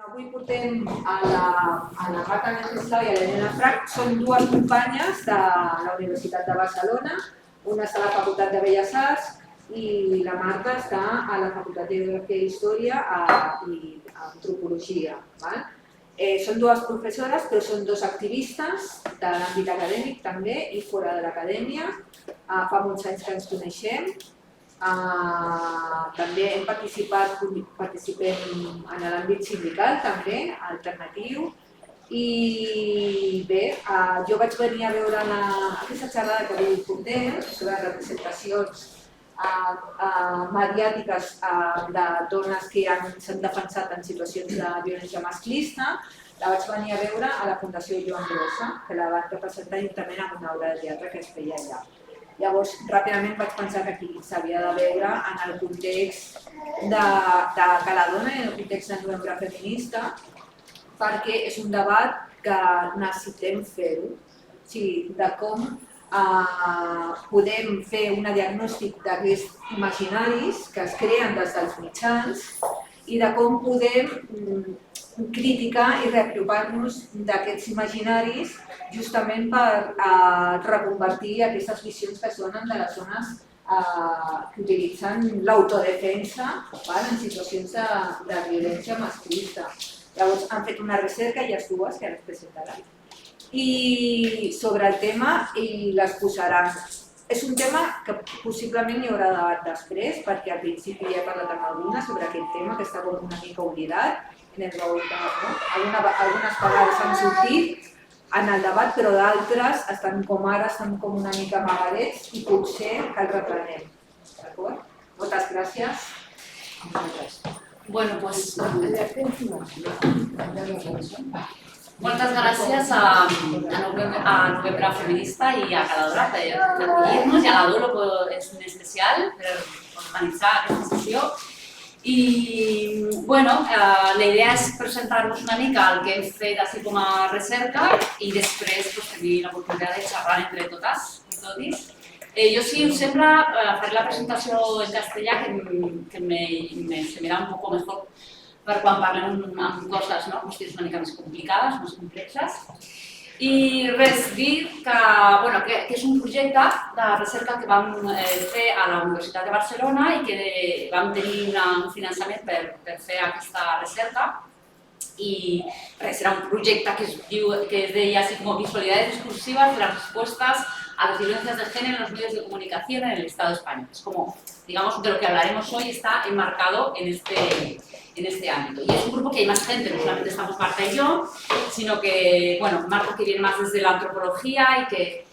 Avui portem a la Marta Neceslao i a l'Helena Frac. Són dues companyes de la Universitat de Barcelona. Una està a la Facultat de Belles Arts i la Marta està a la Facultat de Geografia i Història i Antropologia. Són dues professores, però són dos activistes de l'àmbit acadèmic també i fora de l'acadèmia. Fa molts anys que ens coneixem. També hem participem en l'àmbit sindical, també, alternatiu. I bé, jo vaig venir a veure aquesta xerrada que avui portem sobre representacions mediàtiques de dones que s'han defensat en situacions de violència masclista. La vaig venir a veure a la Fundació Joan Brossa, que la van representar juntament amb una obra de teatre que es feia allà. Llavors, ràpidament vaig pensar que aquí s'havia de veure en el context de cada dona, en el context de novembre feminista, perquè és un debat que necessitem fer-ho, de com podem fer un diagnòstic d'aquests imaginaris que es creen des dels mitjans i de com podem criticar i reapropar-nos d'aquests imaginaris justament per reconvertir aquestes visions que es donen de les dones que utilitzen l'autodefensa en situacions de violència masclista. Llavors han fet una recerca, elles dues, que ara es presentaran, i sobre el tema i les posaran. És un tema que possiblement hi haurà debat després, perquè al principi ja he parlat amb alguna sobre aquest tema, que està com una mica oblidat. Algunes vegades han sortit en el debat, però d'altres estan com ara, estan com una mica amagadets i potser el reprenem. D'acord? Moltes gràcies. Bueno, pues moltes gràcies a Novembre Feminista i a Caladora per acollir-nos i a la Dolo en especial per organitzar aquesta sessió. I, bueno, la idea és presentar-nos una mica el que hem fet així com a recerca i després tenir l'oportunitat de xerrar entre totes i totis. Jo, si us sembla, faré la presentació en castellà, que se me da un poco mejor per quan parlem amb coses, qüestions una mica més complicades, més complexes. I res, dir que és un projecte de recerca que vam fer a la Universitat de Barcelona i que vam tenir un finançament per fer aquesta recerca. I res, era un projecte que es deia así como visualidades discursivas de las respuestas a las violencias de género en los medios de comunicación en el Estado español. Es como, digamos, de lo que hablaremos hoy está enmarcado en este ámbito. Y es un grupo que hay más gente, no solamente estamos Marta y yo, sino que, bueno, Marta que viene más desde la antropología y que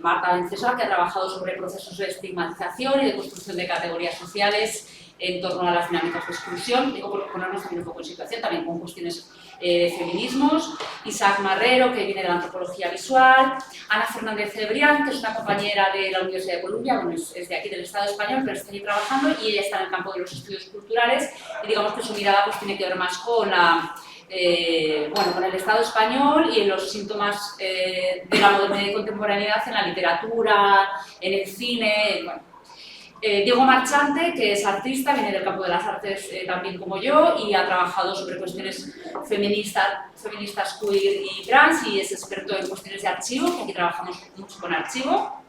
Marta Neceslao, que ha trabajado sobre procesos de estigmatización y de construcción de categorías sociales en torno a las dinámicas de exclusión, digo por ponernos también un poco en situación, también con cuestiones de feminismos, Isaac Marrero, que viene de la antropología visual, Ana Fernández Cebrián, que es una compañera de la Universidad de Columbia, bueno, es de aquí del Estado español, pero está allí trabajando y ella está en el campo de los estudios culturales y digamos que su mirada pues tiene que ver más con con el Estado español y en los síntomas de la modernidad y contemporaneidad en la literatura, en el cine, bueno. Diego Marchante, que es artista, viene del campo de las artes también como yo y ha trabajado sobre cuestiones feministas queer y trans y es experto en cuestiones de archivo, que aquí trabajamos mucho con archivo.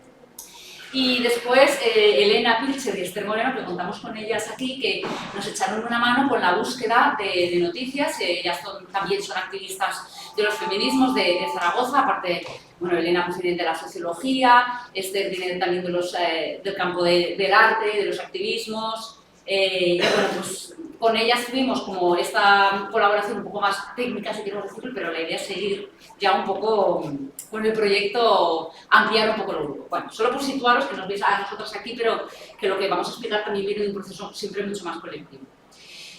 Y después Elena Pilcher y Esther Moreno, que contamos con ellas aquí, que nos echaron una mano con la búsqueda de noticias. Ellas también son activistas de los feminismos de Zaragoza, aparte, bueno, Elena pues viene de la sociología, Esther viene también del campo del arte, de los activismos. Y bueno, pues con ellas tuvimos como esta colaboración un poco más técnica, si quiero decirlo, pero la idea es seguir ya un poco con el proyecto, ampliar un poco el grupo. Bueno, solo por situaros, que nos veis a nosotros aquí, pero que lo que vamos a explicar también viene de un proceso siempre mucho más colectivo.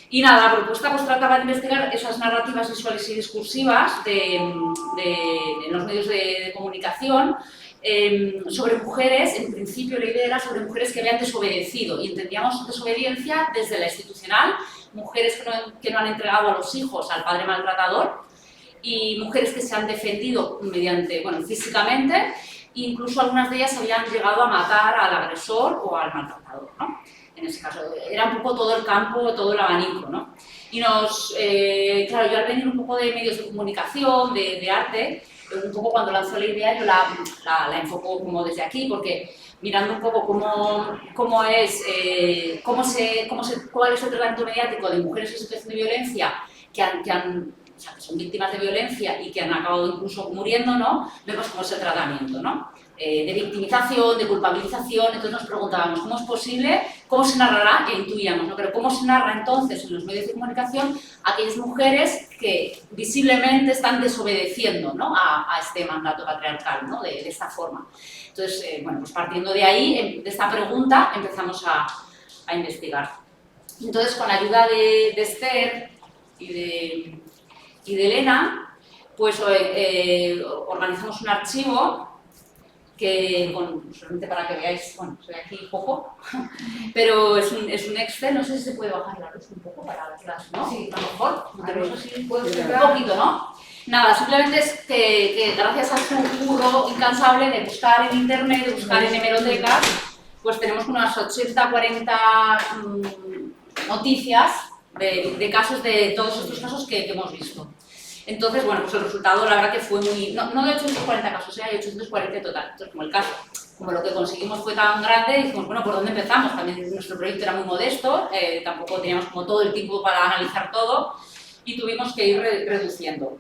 Y nada, la propuesta pues trataba de investigar esas narrativas visuales y discursivas en los medios de comunicación, sobre mujeres. En principio la idea era sobre mujeres que habían desobedecido y entendíamos desobediencia desde la institucional, mujeres que no han entregado a los hijos al padre maltratador y mujeres que se han defendido mediante, físicamente, incluso algunas de ellas habían llegado a matar al agresor o al maltratador, ¿no? En ese caso era un poco todo el campo, todo el abanico, ¿no? Y claro, yo al venir un poco de medios de comunicación, de arte, un poco cuando lanzó la idea yo la enfoco como desde aquí, porque mirando un poco cuál es el tratamiento mediático de mujeres en situación de violencia o sea, que son víctimas de violencia y que han acabado incluso muriendo, ¿no? Vemos cómo es el tratamiento, ¿no? De victimización, de culpabilización, entonces nos preguntábamos cómo es posible, cómo se narrará, ya intuíamos, ¿no? Pero cómo se narra entonces en los medios de comunicación a aquellas mujeres que visiblemente están desobedeciendo, ¿no? a este mandato patriarcal, ¿no? de esta forma. Entonces, bueno, pues partiendo de ahí, de esta pregunta, empezamos a investigar. Entonces, con la ayuda de Esther y de Elena, pues organizamos un archivo que, bueno, solamente para que veáis, bueno, se ve aquí poco, pero es un Excel, no sé si se puede bajar la luz un poco para verlas, ¿no? Sí, a lo mejor, tenemos así, un poquito, ¿no? Nada, simplemente es que gracias a su curro incansable de buscar en internet, de buscar en hemerotecas, pues tenemos unas 80, 40 noticias de casos, de todos estos casos que hemos visto. Entonces, bueno, pues el resultado la verdad que fue muy... No de 840 casos, hay 840 en total. Entonces, como el caso, como lo que conseguimos fue tan grande, dijimos, bueno, ¿por dónde empezamos? También nuestro proyecto era muy modesto, tampoco teníamos como todo el tiempo para analizar todo y tuvimos que ir reduciendo.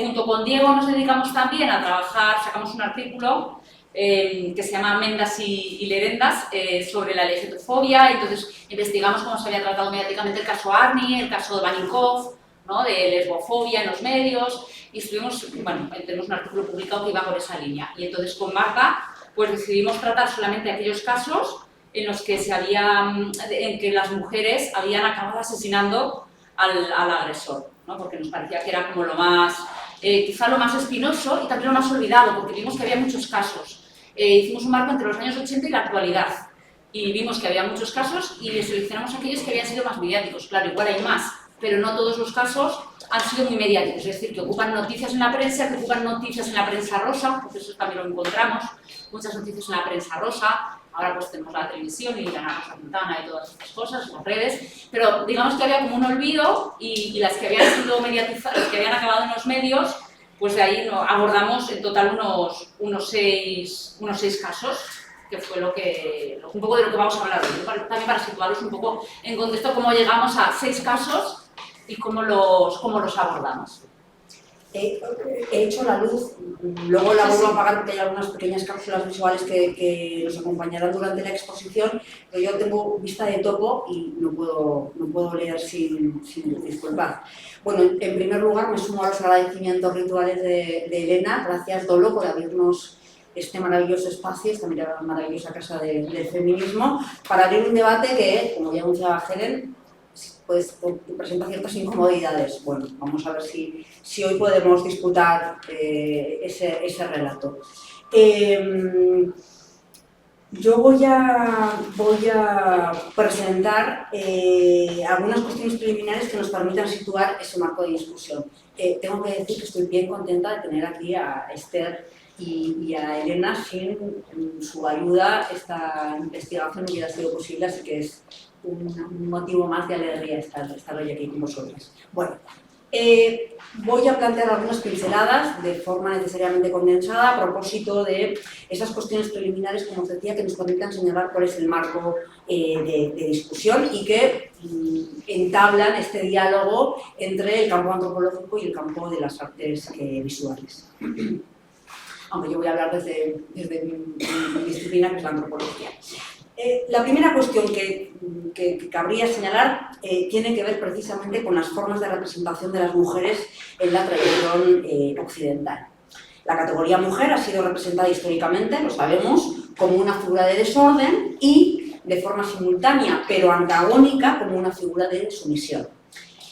Junto con Diego nos dedicamos también a trabajar, sacamos un artículo que se llama Mendas y Lerendas sobre la LGTBfobia, entonces investigamos cómo se había tratado mediáticamente el caso Arni, el caso de Vanikov, ¿no? De lesbofobia en los medios, y estuvimos, bueno, tenemos un artículo publicado que iba por esa línea. Y entonces con Marta pues decidimos tratar solamente aquellos casos en los que en que las mujeres habían acabado asesinando al agresor, ¿no? Porque nos parecía que era como lo más, quizá lo más espinoso y también lo más olvidado, porque vimos que había muchos casos. Hicimos un marco entre los años 80 y la actualidad, y vimos que había muchos casos y seleccionamos aquellos que habían sido más mediáticos. Claro, igual hay más, pero no todos los casos han sido muy mediáticos, es decir, que ocupan noticias en la prensa, que ocupan noticias en la prensa rosa, porque eso también lo encontramos, muchas noticias en la prensa rosa, ahora pues tenemos la televisión y la Ana Rosa Quintana y todas estas cosas, las redes, pero digamos que había como un olvido y las que habían sido mediatizadas, las que habían acabado en los medios, pues de ahí abordamos en total unos seis casos, que fue un poco de lo que vamos a hablar hoy, también para situaros un poco en contexto cómo llegamos a 6 casos y cómo los abordamos. He hecho la luz, luego la vuelvo a apagar porque hay algunas pequeñas cápsulas visuales que nos acompañarán durante la exposición, pero yo tengo vista de topo y no puedo leer sin disculpar. Bueno, en primer lugar me sumo a los agradecimientos rituales de Elena, gracias Dolo por abrirnos este maravilloso espacio, esta maravillosa casa del feminismo, para abrir un debate que, como ya anunciaba Helen, pues presenta ciertas incomodidades. Bueno, vamos a ver si hoy podemos disputar ese relato. Yo voy a presentar algunas cuestiones preliminares que nos permitan situar ese marco de discusión. Tengo que decir que estoy bien contenta de tener aquí a Esther y a Elena. Sin su ayuda esta investigación no hubiera sido posible, así que es un motivo más de alegría estar hoy aquí con vosotras. Bueno, voy a plantear algunas pinceladas de forma necesariamente condensada a propósito de esas cuestiones preliminares, como os decía, que nos permitan señalar cuál es el marco de discusión y que entablan este diálogo entre el campo antropológico y el campo de las artes visuales. Aunque yo voy a hablar desde mi disciplina, que es la antropología. La primera cuestión que cabría señalar tiene que ver precisamente con las formas de representación de las mujeres en la tradición occidental. La categoría mujer ha sido representada históricamente, lo sabemos, como una figura de desorden y, de forma simultánea pero antagónica, como una figura de sumisión.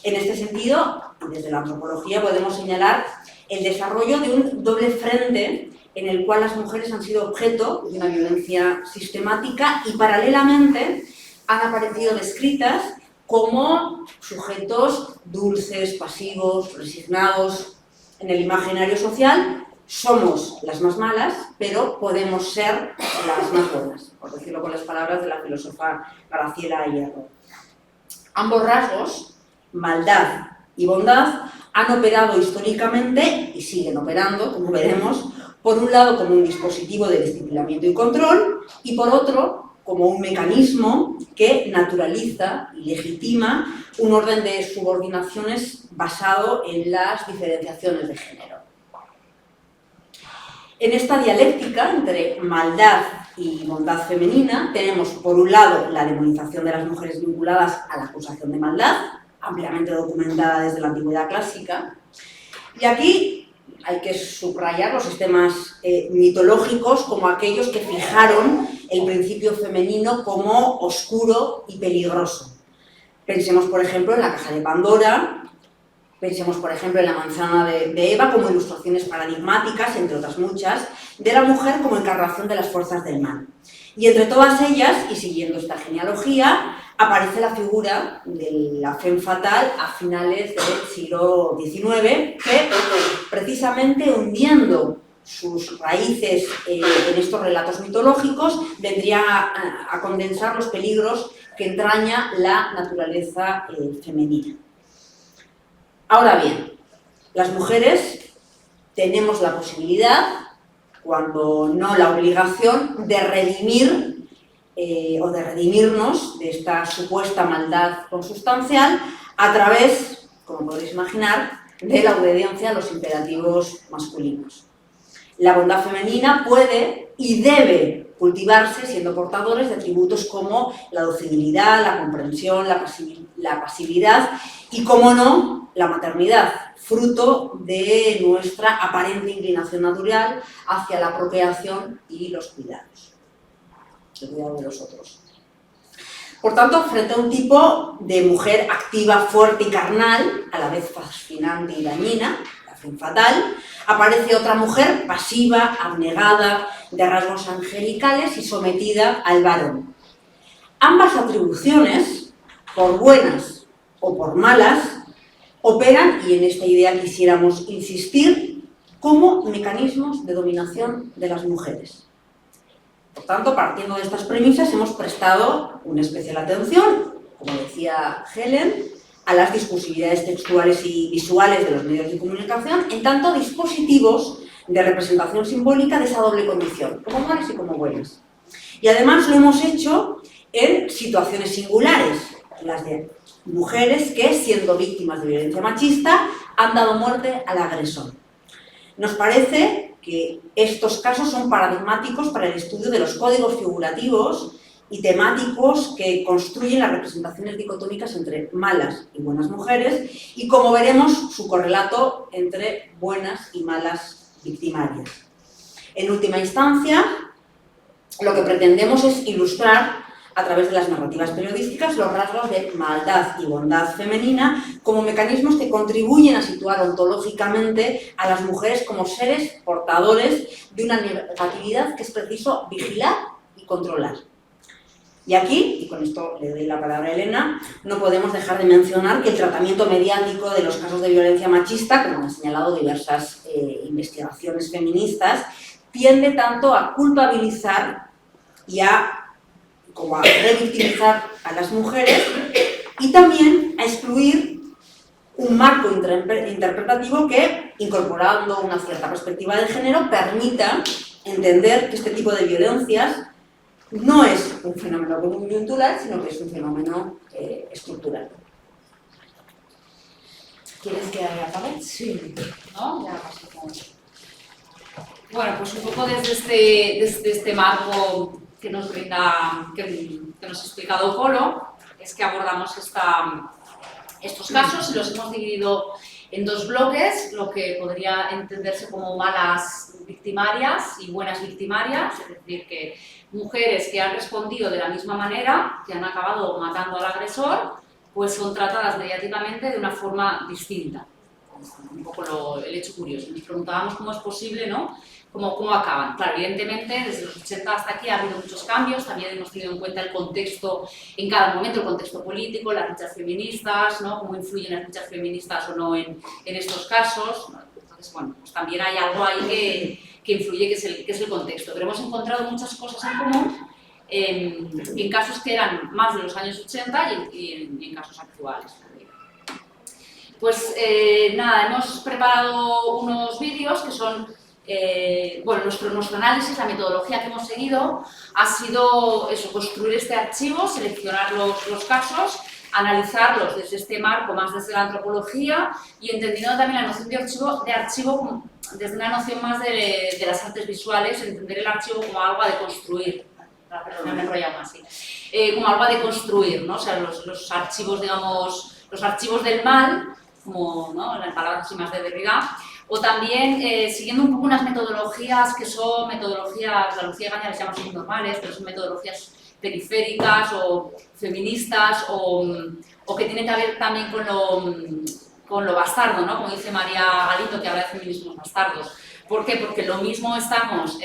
En este sentido, desde la antropología podemos señalar el desarrollo de un doble frente en el cual las mujeres han sido objeto de una violencia sistemática y paralelamente han aparecido descritas como sujetos dulces, pasivos, resignados. En el imaginario social somos las más malas, pero podemos ser las más buenas, por decirlo con las palabras de la filósofa Graciela Hierro. Ambos rasgos, maldad y bondad han operado históricamente y siguen operando, como veremos, por un lado como un dispositivo de disciplinamiento y control y por otro como un mecanismo que naturaliza y legitima un orden de subordinaciones basado en las diferenciaciones de género. En esta dialéctica entre maldad y bondad femenina tenemos por un lado la demonización de las mujeres vinculadas a la acusación de maldad, ampliamente documentada desde la antigüedad clásica, y aquí hay que subrayar los sistemas mitológicos como aquellos que fijaron el principio femenino como oscuro y peligroso. Pensemos, por ejemplo, en la caja de Pandora, pensemos, por ejemplo, en la manzana de Eva como ilustraciones paradigmáticas, entre otras muchas, de la mujer como encarnación de las fuerzas del mal. Y entre todas ellas, y siguiendo esta genealogía, aparece la figura de la femme fatale a finales del siglo XIX, que precisamente hundiendo sus raíces en estos relatos mitológicos, vendría a condensar los peligros que entraña la naturaleza femenina. Ahora bien, las mujeres tenemos la posibilidad, cuando no la obligación, de redimir o de redimirnos de esta supuesta maldad consustancial a través, como podéis imaginar, de la obediencia a los imperativos masculinos. La bondad femenina puede y debe cultivarse siendo portadores de atributos como la docilidad, la comprensión, la pasividad y, como no, la maternidad, fruto de nuestra aparente inclinación natural hacia la procreación y los cuidados, el cuidado de los otros. Por tanto, frente a un tipo de mujer activa, fuerte y carnal, a la vez fascinante y dañina, la femme fatale, aparece otra mujer pasiva, abnegada, de rasgos angelicales y sometida al varón. Ambas atribuciones, por buenas o por malas, operan, y en esta idea quisiéramos insistir, como mecanismos de dominación de las mujeres. Por tanto, partiendo de estas premisas, hemos prestado una especial atención, como decía Helen, a las discursividades textuales y visuales de los medios de comunicación, en tanto dispositivos de representación simbólica de esa doble condición, como malas y como buenas. Y además lo hemos hecho en situaciones singulares, las de mujeres que, siendo víctimas de violencia machista, han dado muerte al agresor. Nos parece que estos casos son paradigmáticos para el estudio de los códigos figurativos y temáticos que construyen las representaciones dicotómicas entre malas y buenas mujeres y, como veremos, su correlato entre buenas y malas victimarias. En última instancia, lo que pretendemos es ilustrar a través de las narrativas periodísticas los rasgos de maldad y bondad femenina como mecanismos que contribuyen a situar ontológicamente a las mujeres como seres portadores de una negatividad que es preciso vigilar y controlar. Y aquí, y con esto le doy la palabra a Elena, no podemos dejar de mencionar que el tratamiento mediático de los casos de violencia machista, como han señalado diversas investigaciones feministas, tiende tanto a culpabilizar y como a revictimizar a las mujeres y también a excluir un marco interpretativo que, incorporando una cierta perspectiva de género, permita entender que este tipo de violencias no es un fenómeno coyuntural, sino que es un fenómeno estructural. ¿Quieres que acabe? Sí, ¿no? Ya paso con... Bueno, pues un poco desde este marco que nos brinda, que nos ha explicado Coro, es que abordamos estos casos y los hemos dividido en dos bloques, lo que podría entenderse como malas victimarias y buenas victimarias, es decir, que mujeres que han respondido de la misma manera, que han acabado matando al agresor, pues son tratadas mediáticamente de una forma distinta. Un poco el hecho curioso. Nos preguntábamos cómo es posible, ¿no? ¿Cómo acaban? Claro, evidentemente, desde los 80 hasta aquí ha habido muchos cambios, también hemos tenido en cuenta el contexto, en cada momento, el contexto político, las luchas feministas, ¿no? Cómo influyen las luchas feministas o no en estos casos. Entonces, bueno, pues también hay algo ahí que influye, que es el contexto. Pero hemos encontrado muchas cosas en común en casos que eran más de los años 80 y en casos actuales. Pues nada, hemos preparado unos vídeos que son, bueno, nuestro análisis, la metodología que hemos seguido ha sido eso, construir este archivo, seleccionar los casos, analizarlos desde este marco, más desde la antropología y entendiendo también la noción de archivo desde una noción más de las artes visuales, entender el archivo como algo a deconstruir. Perdón, me he enrollado así. Como algo a deconstruir, ¿no? O sea, los archivos, digamos, los archivos del mal, como, ¿no?, las palabras más de Derrida, o también siguiendo un poco unas metodologías que son metodologías, la Lucía Gaña les llama subnormales, pero son metodologías periféricas o feministas o que tienen que ver también con lo bastardo, ¿no? Como dice María Galito, que habla de feminismos bastardos. ¿Por qué? Porque lo mismo estamos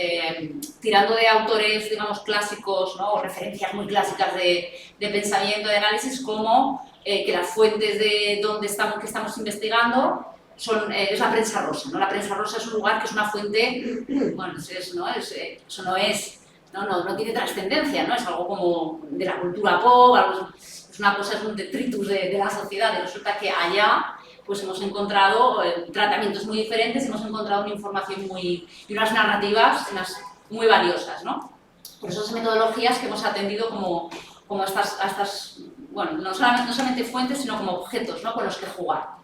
tirando de autores, digamos, clásicos, ¿no?, o referencias muy clásicas de pensamiento, de análisis, como que las fuentes de donde que estamos investigando es la prensa rosa, ¿no? La prensa rosa es un lugar que es una fuente, bueno, eso no tiene trascendencia, ¿no? Es algo como de la cultura pop, es un detritus de la sociedad, y resulta que allá pues hemos encontrado tratamientos muy diferentes, hemos encontrado una información y unas narrativas muy valiosas, ¿no? Por eso son metodologías que hemos atendido como estas, bueno, no solamente fuentes, sino como objetos, ¿no?, con los que jugar.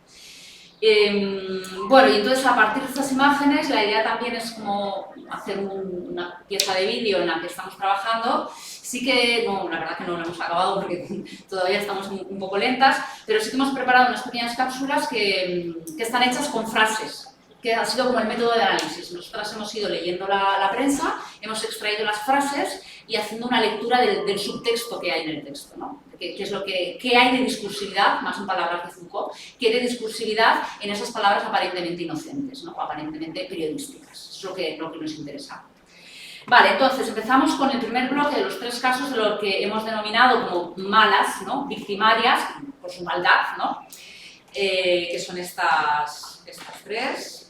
Bueno, y entonces a partir de estas imágenes la idea también es como hacer una pieza de vídeo en la que estamos trabajando. Sí que, no, la verdad que no lo hemos acabado porque todavía estamos un poco lentas, pero sí que hemos preparado unas pequeñas cápsulas que están hechas con frases, que ha sido como el método de análisis. Nosotras hemos ido leyendo la prensa, hemos extraído las frases y haciendo una lectura del subtexto que hay en el texto, ¿no? ¿Qué hay de discursividad, más en palabras de Foucault, qué hay de discursividad en esas palabras aparentemente inocentes, ¿no?, o aparentemente periodísticas? Es lo que nos interesa. Vale, entonces empezamos con el primer bloque de los 3 casos de lo que hemos denominado como malas, ¿no?, victimarias, por su maldad, ¿no?, que son estas 3.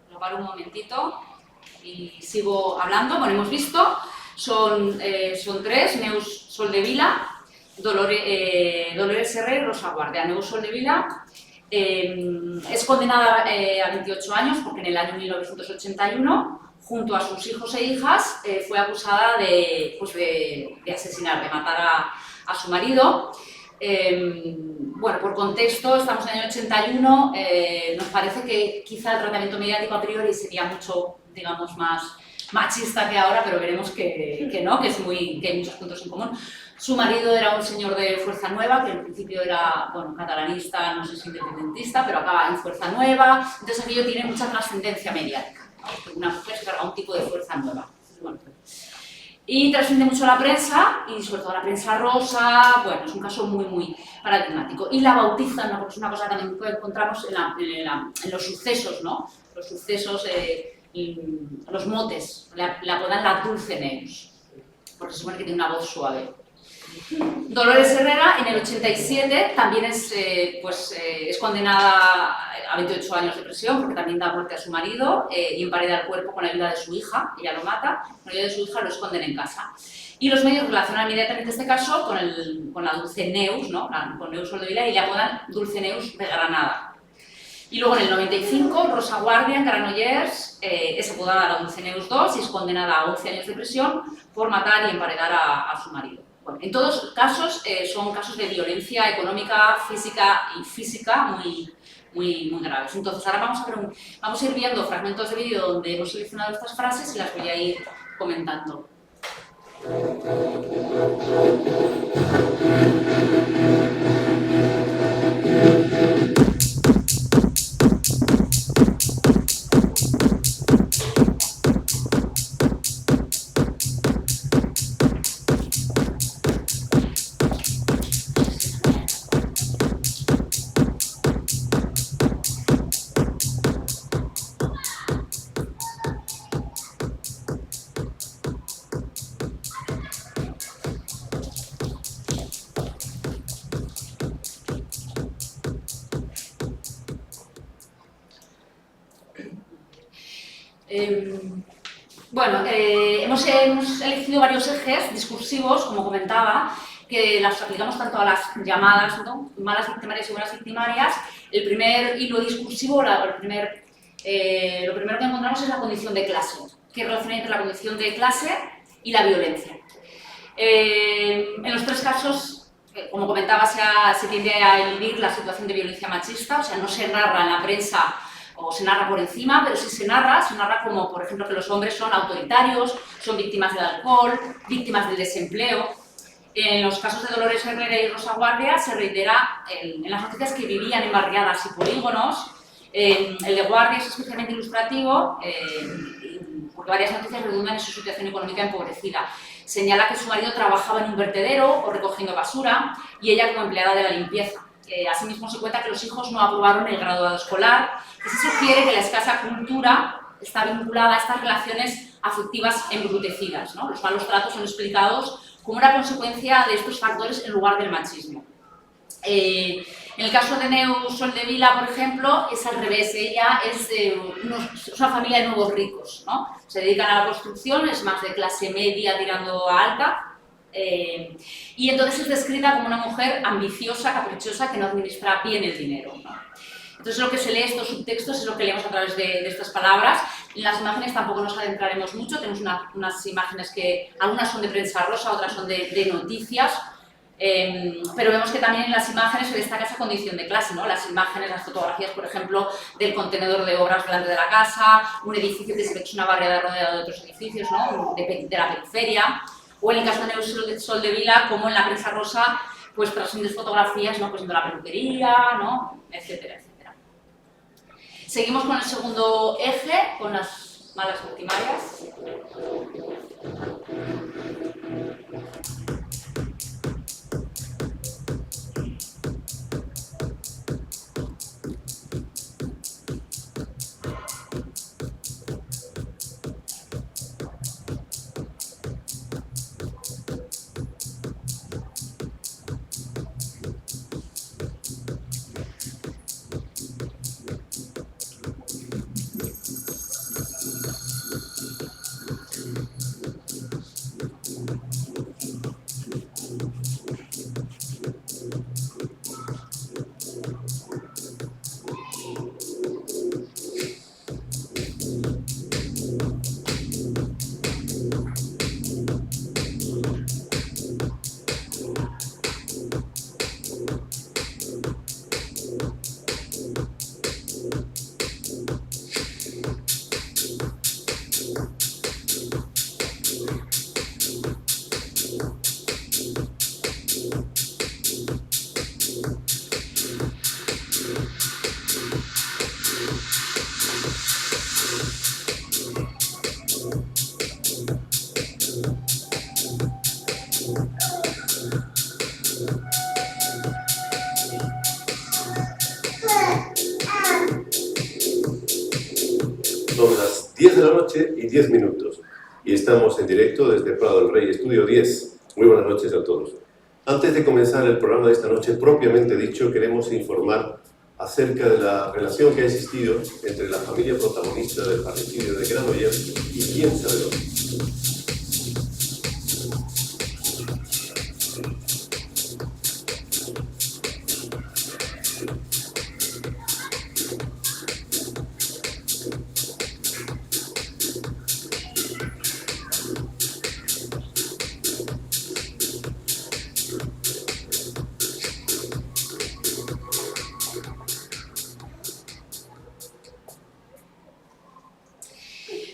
Lo paro un momentito y sigo hablando. Bueno, hemos visto, son 3, Neus Soldevila, Dolores Herrera y Rosa Guardia. Neus Soldevila es condenada a 28 años porque en el año 1981, junto a sus hijos e hijas, fue acusada de asesinar, de matar a su marido. Bueno, por contexto, estamos en el año 81, nos parece que quizá el tratamiento mediático a priori sería mucho, digamos, más machista que ahora, pero veremos que no, que hay muchos puntos en común. Su marido era un señor de Fuerza Nueva, que en principio era, bueno, catalanista, no sé si independentista, pero acaba en Fuerza Nueva, entonces aquello tiene mucha trascendencia mediática, ¿no? Una mujer se carga un tipo de Fuerza Nueva. Bueno, y trasciende mucho la prensa, y sobre todo la prensa rosa. Bueno, es un caso muy paradigmático. Y la bautizan, ¿no?, porque es una cosa que también encontramos en los sucesos, ¿no? Los sucesos, los motes, la apodan la Dulce Neus, porque se supone que tiene una voz suave. Dolores Herrera, en el 87, también es condenada a 28 años de prisión porque también da muerte a su marido y empareda el cuerpo con la ayuda de su hija. Ella lo mata, con la ayuda de su hija lo esconden en casa. Y los medios relacionan inmediatamente este caso con la Dulce Neus, ¿no?, con Neus Soldevila, y le apodan Dulce Neus de Granada. Y luego en el 95, Rosa Guardia, en Granollers, es apodada la Dulce Neus II y es condenada a 11 años de prisión por matar y emparedar a su marido. Bueno, en todos los casos son casos de violencia económica, física muy graves. Entonces ahora vamos a ir viendo fragmentos de vídeo donde hemos seleccionado estas frases y las voy a ir comentando. Bueno, hemos elegido varios ejes discursivos, como comentaba, que las aplicamos tanto a las llamadas, ¿no?, malas victimarias y buenas victimarias. El primer hilo discursivo, lo primero que encontramos es la condición de clase. ¿Qué relación hay entre la condición de clase y la violencia? En los tres casos, como comentaba, se tiende a eludir la situación de violencia machista, o sea, no se narra en la prensa o se narra por encima, pero sí se narra como, por ejemplo, que los hombres son autoritarios, son víctimas del alcohol, víctimas del desempleo. En los casos de Dolores Herrera y Rosa Guardia se reitera en las noticias que vivían en barriadas y polígonos. El de Guardia es especialmente ilustrativo, porque varias noticias redundan en su situación económica empobrecida. Señala que su marido trabajaba en un vertedero o recogiendo basura y ella como empleada de la limpieza. Asimismo se cuenta que los hijos no aprobaron el graduado escolar y se sugiere que la escasa cultura está vinculada a estas relaciones afectivas embrutecidas, ¿no? Los malos tratos son explicados como una consecuencia de estos factores en lugar del machismo. En el caso de Neus Soldevila, por ejemplo, es al revés. Ella es una familia de nuevos ricos, ¿no? Se dedican a la construcción, es más de clase media tirando a alta. Y entonces es descrita como una mujer ambiciosa, caprichosa, que no administra bien el dinero, ¿no? Entonces lo que se lee, estos subtextos, es lo que leemos a través de estas palabras. En las imágenes tampoco nos adentraremos mucho, tenemos unas imágenes que algunas son de prensa rosa, otras son de noticias, pero vemos que también en las imágenes se destaca esa condición de clase, ¿no? Las imágenes, las fotografías, por ejemplo, del contenedor de obras delante de la casa, un edificio que se ve que es una barriada rodeada de otros edificios, ¿no?, de la periferia. O en el caso de Neus Soldevila, como en la prensa rosa, pues trascienden fotografías, ¿no?, pues de la peluquería, ¿no?, etcétera, etcétera. Seguimos con el segundo eje, con las malas victimarias. Son las 10 de la noche y 10 minutos y estamos en directo desde Prado del Rey, Estudio 10. Muy buenas noches a todos. Antes de comenzar el programa de esta noche, propiamente dicho, queremos informar acerca de la relación que ha existido entre la familia protagonista del parricidio de Granollers y quién sabe dónde.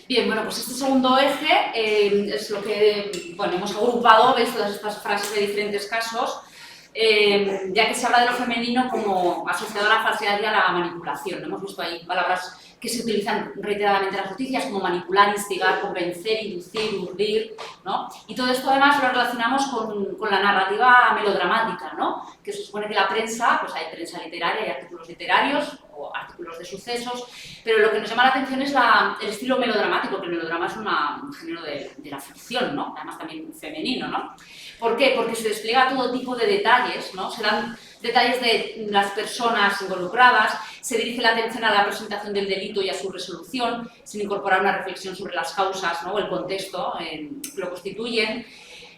Bien, bueno, pues este segundo eje es lo que, bueno, hemos agrupado, ¿veis?, todas estas frases de diferentes casos, ya que se habla de lo femenino como asociado a la falsedad y a la manipulación. Hemos visto ahí palabras que se utilizan reiteradamente en las noticias, como manipular, instigar, convencer, inducir, urdir, ¿no? Y todo esto además lo relacionamos con la narrativa melodramática, ¿no?, que se supone que la prensa, pues hay prensa literaria, hay artículos literarios o artículos de sucesos, pero lo que nos llama la atención es el estilo melodramático, que el melodrama es un género de la ficción, ¿no?, además también femenino, ¿no? ¿Por qué? Porque se despliega todo tipo de detalles, ¿no? Se dan detalles de las personas involucradas, se dirige la atención a la presentación del delito y a su resolución, sin incorporar una reflexión sobre las causas, ¿no? O el contexto que lo constituyen.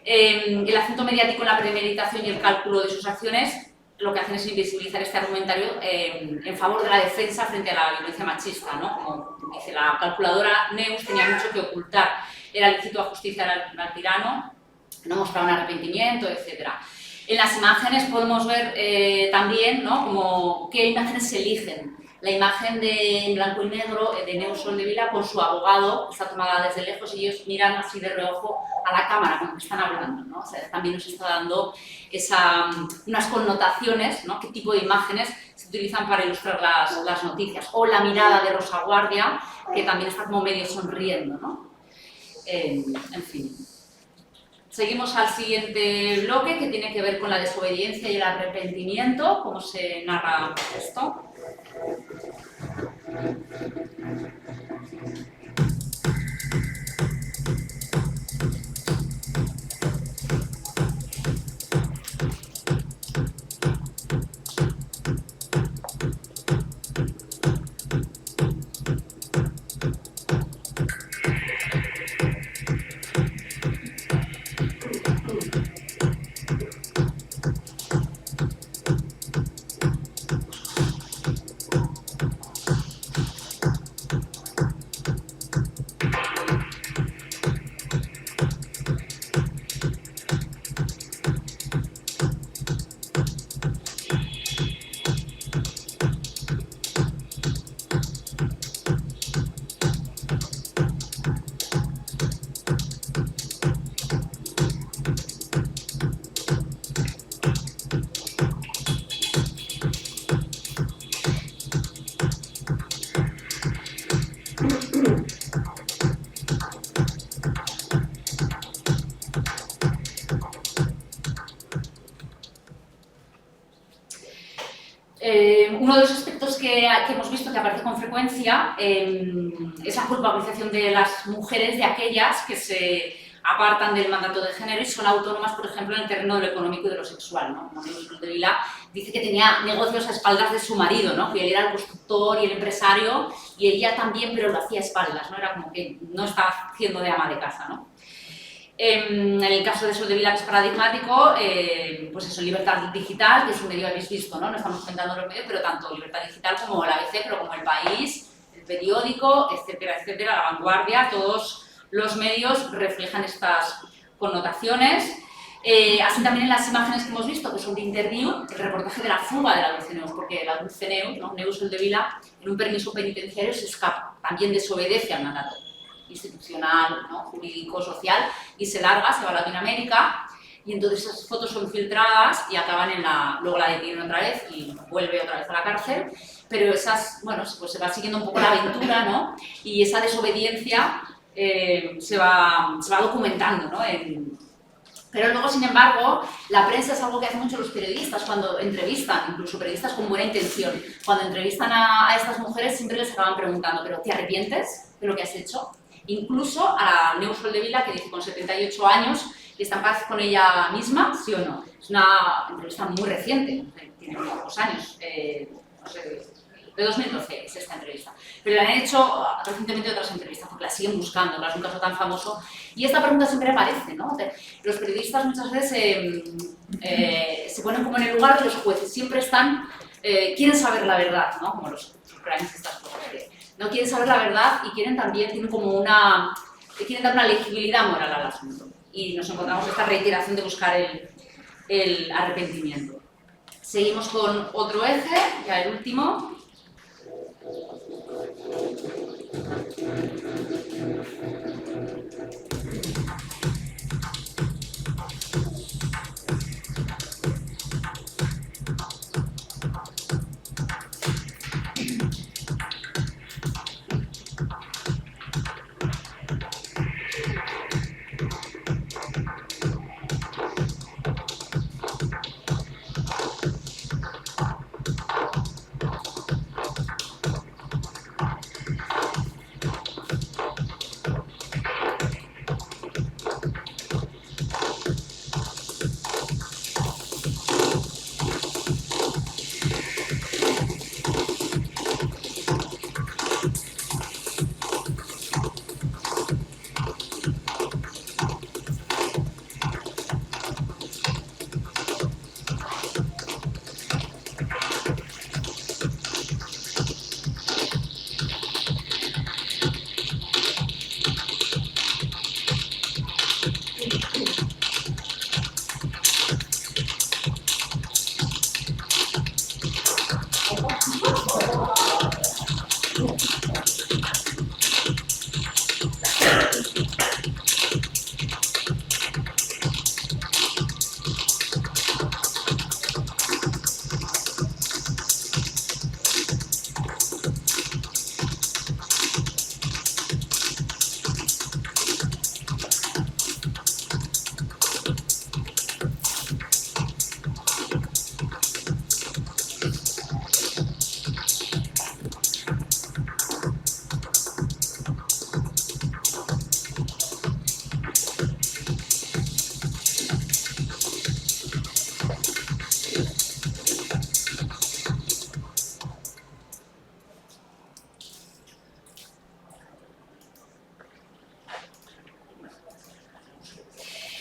El acento mediático en la premeditación y el cálculo de sus acciones lo que hacen es invisibilizar este argumentario en favor de la defensa frente a la violencia machista, ¿no? Como dice la calculadora, Neus tenía mucho que ocultar, era lícito ajusticiar al tirano, no mostraba un arrepentimiento, etc. En las imágenes podemos ver también, ¿no? Como qué imágenes se eligen. La imagen en blanco y negro de Neus Soldevila con su abogado está tomada desde lejos y ellos miran así de reojo a la cámara cuando están hablando, ¿no? O sea, también nos está dando unas connotaciones, ¿no? Qué tipo de imágenes se utilizan para ilustrar las noticias. O la mirada de Rosa Guardia, que también está como medio sonriendo, ¿no? En fin. Seguimos al siguiente bloque, que tiene que ver con la desobediencia y el arrepentimiento, cómo se narra esto. Uno de los aspectos que hemos visto que aparece con frecuencia es la culpabilización de las mujeres, de aquellas que se apartan del mandato de género y son autónomas, por ejemplo, en el terreno de lo económico y de lo sexual, ¿no? Como Neus Soldevila dice que tenía negocios a espaldas de su marido, ¿no? Que él era el constructor y el empresario y ella también, pero lo hacía a espaldas, ¿no? Era como que no estaba haciendo de ama de casa, ¿no? En el caso de Soldevila, que es paradigmático, pues eso, Libertad Digital, que es un medio que habéis visto, ¿no? No estamos comentando los medios, pero tanto Libertad Digital como la ABC, pero como El País, El Periódico, etcétera, etcétera, La Vanguardia, todos los medios reflejan estas connotaciones. Así también en las imágenes que hemos visto, que son de Interview, el reportaje de la fuga de la Dulce Neus, porque la Dulce Neus, ¿no? Neus Soldevila, en un permiso penitenciario se escapa, también desobedece al mandato institucional, ¿no? Jurídico, social, y se larga, se va a Latinoamérica, y entonces esas fotos son filtradas y acaban luego la detienen otra vez y vuelve otra vez a la cárcel, pero esas, bueno, pues se va siguiendo un poco la aventura, ¿no? Y esa desobediencia se va documentando, ¿no? Pero luego, sin embargo, la prensa es algo que hacen mucho los periodistas cuando entrevistan, incluso periodistas con buena intención. Cuando entrevistan a estas mujeres siempre les acaban preguntando, ¿pero te arrepientes de lo que has hecho? Incluso a la Neus Soldevila, que dice con 78 años, que está en paz con ella misma, ¿sí o no? Es una entrevista muy reciente, tiene unos pocos años, no sé, de 2012 es esta entrevista. Pero le han hecho recientemente otras entrevistas porque la siguen buscando, es un caso tan famoso. Y esta pregunta siempre aparece, ¿no? Los periodistas muchas veces se ponen como en el lugar de los jueces, siempre quieren saber la verdad, ¿no? Como los ucranianos, estas cosas. No quieren saber la verdad y quieren dar una legibilidad moral al asunto. Y nos encontramos esta reiteración de buscar el arrepentimiento. Seguimos con otro eje, ya el último.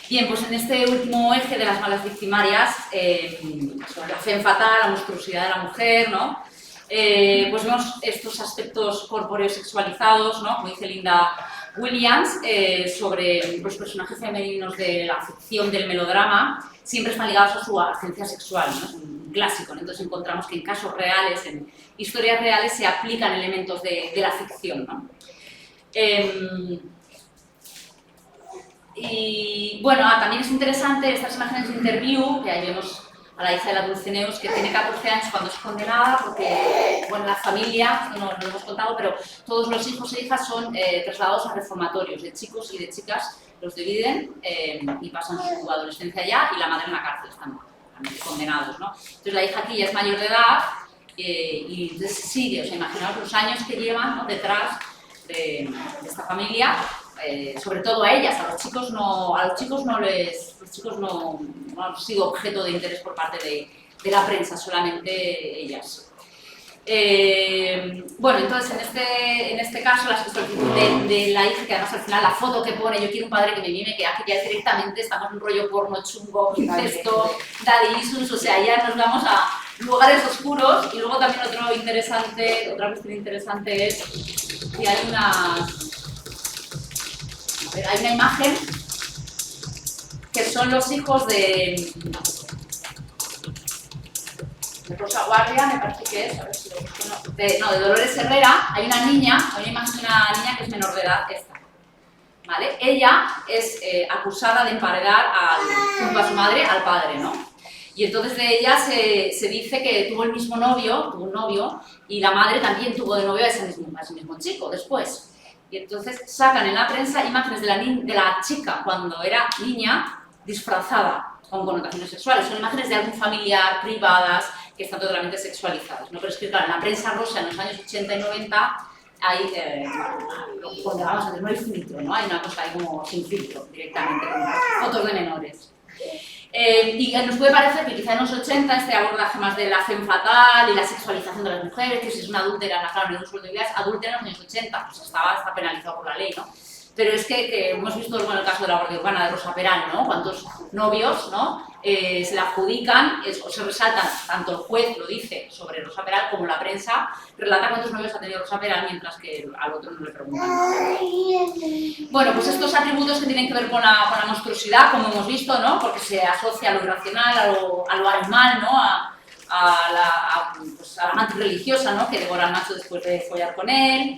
Bien, pues en este último eje de las malas victimarias, sobre la femme fatale, la monstruosidad de la mujer, ¿no? Pues vemos estos aspectos corpóreos sexualizados, ¿no? Como dice Linda Williams, sobre los personajes femeninos de la ficción del melodrama, siempre están ligados a su agencia sexual, ¿no? Es un clásico, ¿no? Entonces encontramos que en casos reales, en historias reales, se aplican elementos de la ficción, ¿no? Y bueno, también es interesante estas imágenes de interview, que ahí vemos a la hija de la Dulcineus, que tiene 14 años cuando es condenada, porque, bueno, la familia, no lo hemos contado, pero todos los hijos e hijas son trasladados a reformatorios de chicos y de chicas, los dividen y pasan su adolescencia allá, y la madre en la cárcel, están condenados, ¿no? Entonces la hija aquí ya es mayor de edad y entonces sigue, o sea, imaginaos los años que llevan, ¿no?, detrás de esta familia. Sobre todo a ellas, a los chicos no han sido objeto de interés por parte de la prensa, solamente ellas. Bueno, entonces en este caso la solicitud de la hija, que además al final la foto que pone, yo quiero un padre que me mime, que aquí ya directamente estamos en un rollo porno chungo, incesto, daddy issues, o sea, ya nos vamos a lugares oscuros. Y luego también otra cuestión interesante es que hay una imagen que son los hijos de Rosa Guardia, me parece que es, a ver si lo busco, de Dolores Herrera. Hay una imagen de una niña que es menor de edad, esta, ¿vale? Ella es acusada de emparedar junto a su madre al padre, ¿no? Y entonces de ella se dice que tuvo un novio, y la madre también tuvo de novio a ese mismo chico después. Y entonces sacan en la prensa imágenes de la chica cuando era niña disfrazada con connotaciones sexuales. Son imágenes de algún familiar, privadas, que están totalmente sexualizadas, ¿no? Pero es que, claro, en la prensa rosa en los años 80 y 90 hay, lo que contábamos antes, no hay filtro, ¿no? Hay una cosa ahí como sin filtro, directamente, con fotos de menores. Y nos puede parecer que quizá en los 80 este abordaje más de la femme fatale y la sexualización de las mujeres, que si es una adúltera, claro, no es un sueldo de ideas, adúltera en los años 80, pues está penalizado por la ley, ¿no? Pero es que hemos visto, bueno, el caso de la Guardia Urbana de Rosa Peral, ¿no? Cuántos novios, ¿no?, se le adjudican, o se resaltan, tanto el juez lo dice sobre Rosa Peral, como la prensa relata cuántos novios ha tenido Rosa Peral, mientras que al otro no le preguntan. Bueno, pues estos atributos que tienen que ver con la monstruosidad, como hemos visto, ¿no?, porque se asocia a lo irracional, a lo animal, ¿no?, a la amante religiosa, ¿no?, que devora al macho después de follar con él,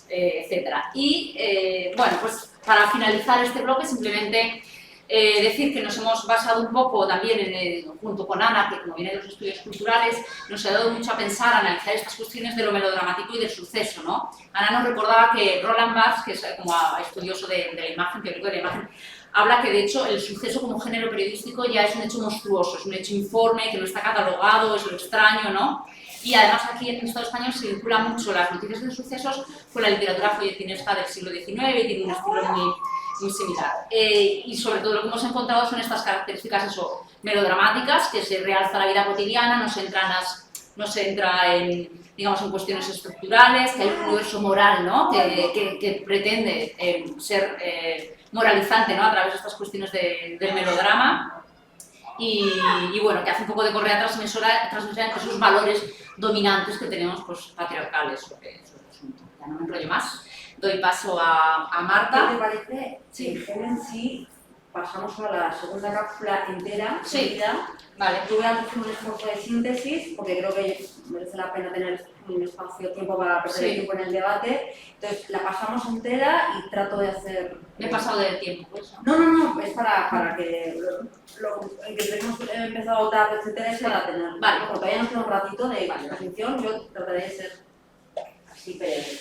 etcétera. Y bueno, pues para finalizar este bloque, simplemente decir que nos hemos basado un poco también junto con Ana, que como viene de los estudios culturales, nos ha dado mucho a pensar, a analizar estas cuestiones de lo melodramático y del suceso, ¿no? Ana nos recordaba que Roland Barthes, que es como estudioso de la imagen, teórico de la imagen, habla que de hecho el suceso como género periodístico ya es un hecho monstruoso, es un hecho informe, que no está catalogado, es lo extraño, ¿no? Y además aquí en el Estado español se vincula mucho las noticias de sucesos con la literatura folletinesca del siglo XIX y tiene un estilo muy similar. Y sobre todo lo que hemos encontrado son estas características melodramáticas, que se realza la vida cotidiana, no se entra en, digamos, en cuestiones estructurales, que hay un universo moral, ¿no?, que pretende ser moralizante, ¿no?, a través de estas cuestiones del melodrama. Y bueno, que hace un poco de correa transmisora entre esos valores dominantes que tenemos, pues, patriarcales sobre el asunto. Ya no me enrollo más. Doy paso a Marta. ¿Qué te parece? Sí. En sí, pasamos a la segunda cápsula entera. Sí. Vale. Yo voy a hacer un esfuerzo de síntesis, porque creo que merece la pena tener un espacio de tiempo para perder el tiempo en el debate. Entonces, la pasamos entera y trato de hacer... Me he pasado de tiempo, pues. No, es para que el que hemos empezado tarde, etcétera, es para tener... Vale. Porque todavía nos queda un ratito de exposición, yo trataré de ser así breve.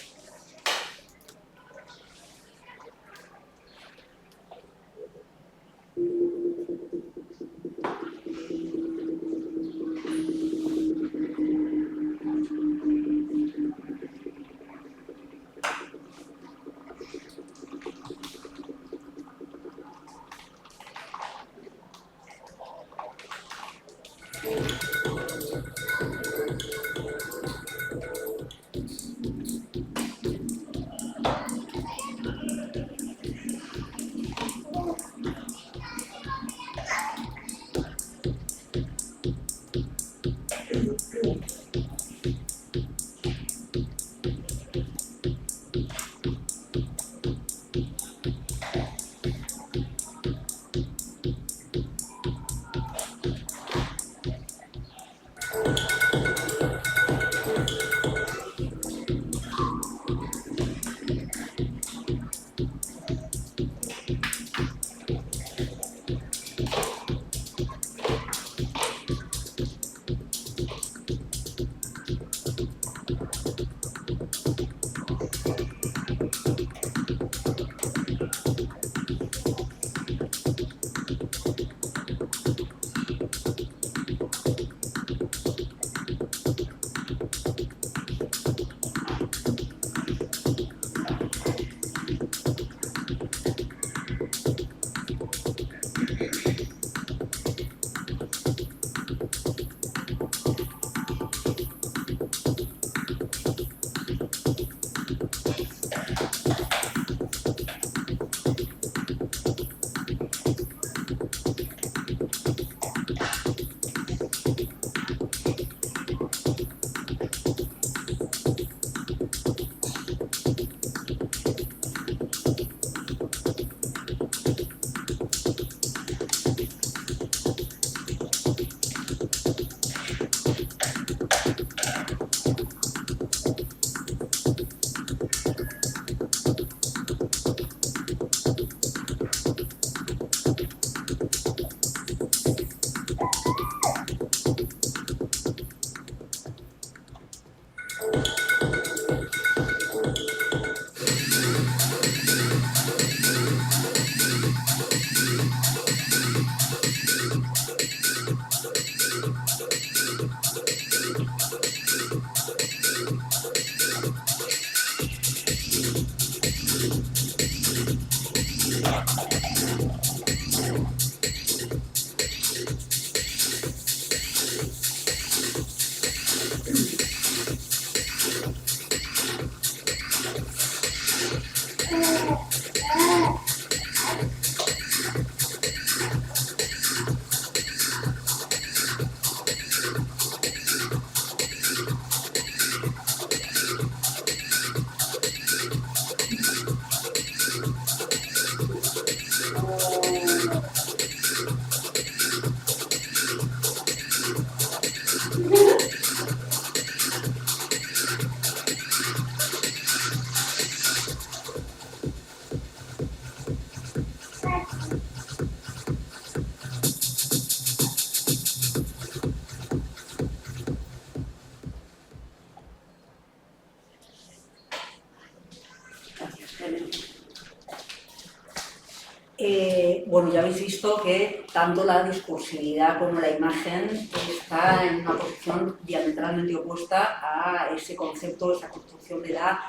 Bueno, ya habéis visto que tanto la discursividad como la imagen está en una posición diametralmente opuesta a ese concepto, esa construcción de la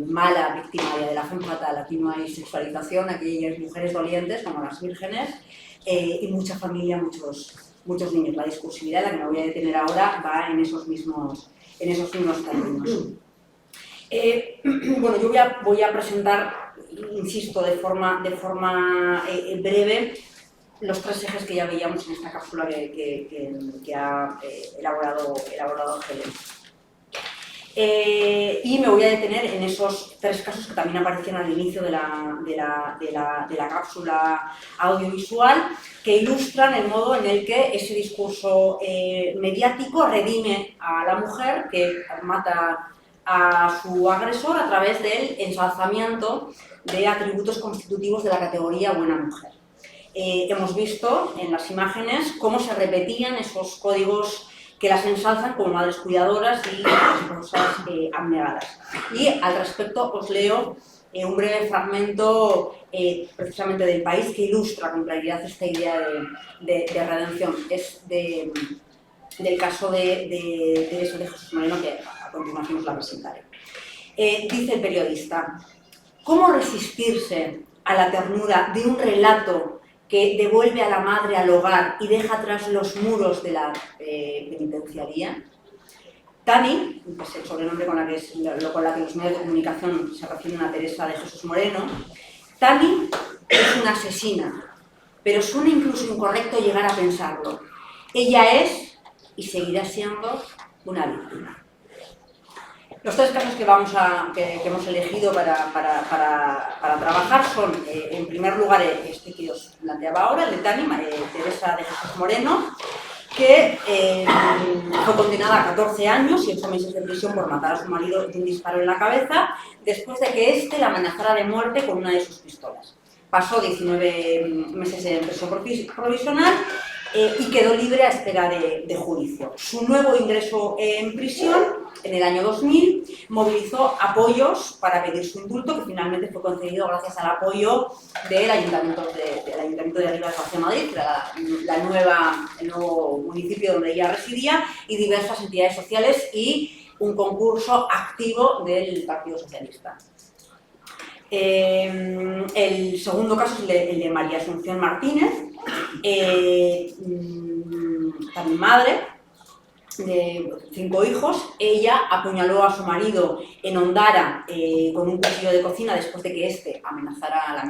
mala victimaria, de la femme fatale. Aquí no hay sexualización, aquí hay mujeres dolientes como las vírgenes y mucha familia, muchos niños. La discursividad, en la que me voy a detener ahora, va en esos mismos términos. Bueno, yo voy a presentar, insisto, de forma breve, los tres ejes que ya veíamos en esta cápsula que ha elaborado Helen. Y me voy a detener en esos tres casos que también aparecían al inicio de la cápsula audiovisual, que ilustran el modo en el que ese discurso mediático redime a la mujer que mata a su agresor a través del ensalzamiento de atributos constitutivos de la categoría buena mujer. Hemos visto en las imágenes cómo se repetían esos códigos que las ensalzan como madres cuidadoras y esposas abnegadas. Y al respecto os leo un breve fragmento precisamente del País que ilustra con claridad esta idea de redención. Es del caso de Jesús Moreno, que a continuación os la presentaré. Dice el periodista: ¿cómo resistirse a la ternura de un relato que devuelve a la madre al hogar y deja atrás los muros de la penitenciaría? Tani, que es el sobrenombre con la que los medios de comunicación se refieren a Teresa de Jesús Moreno, Tani es una asesina, pero suena incluso incorrecto llegar a pensarlo. Ella es y seguirá siendo una víctima. Los tres casos que hemos elegido para trabajar son, en primer lugar, este que os planteaba ahora, el de Tani, Teresa de Jesús Moreno, que fue condenada a 14 años y 8 meses de prisión por matar a su marido de un disparo en la cabeza, después de que éste la amenazara de muerte con una de sus pistolas. Pasó 19 meses en prisión provisional y quedó libre a espera de juicio. Su nuevo ingreso en prisión, en el año 2000, movilizó apoyos para pedir su indulto, que finalmente fue concedido gracias al apoyo del Ayuntamiento de Rivas Vacia Madrid, que era el nuevo municipio donde ella residía, y diversas entidades sociales y un concurso activo del Partido Socialista. El segundo caso es el de María Asunción Martínez, también madre de 5 hijos. Ella apuñaló a su marido en Ondara con un cuchillo de cocina después de que éste la amenazara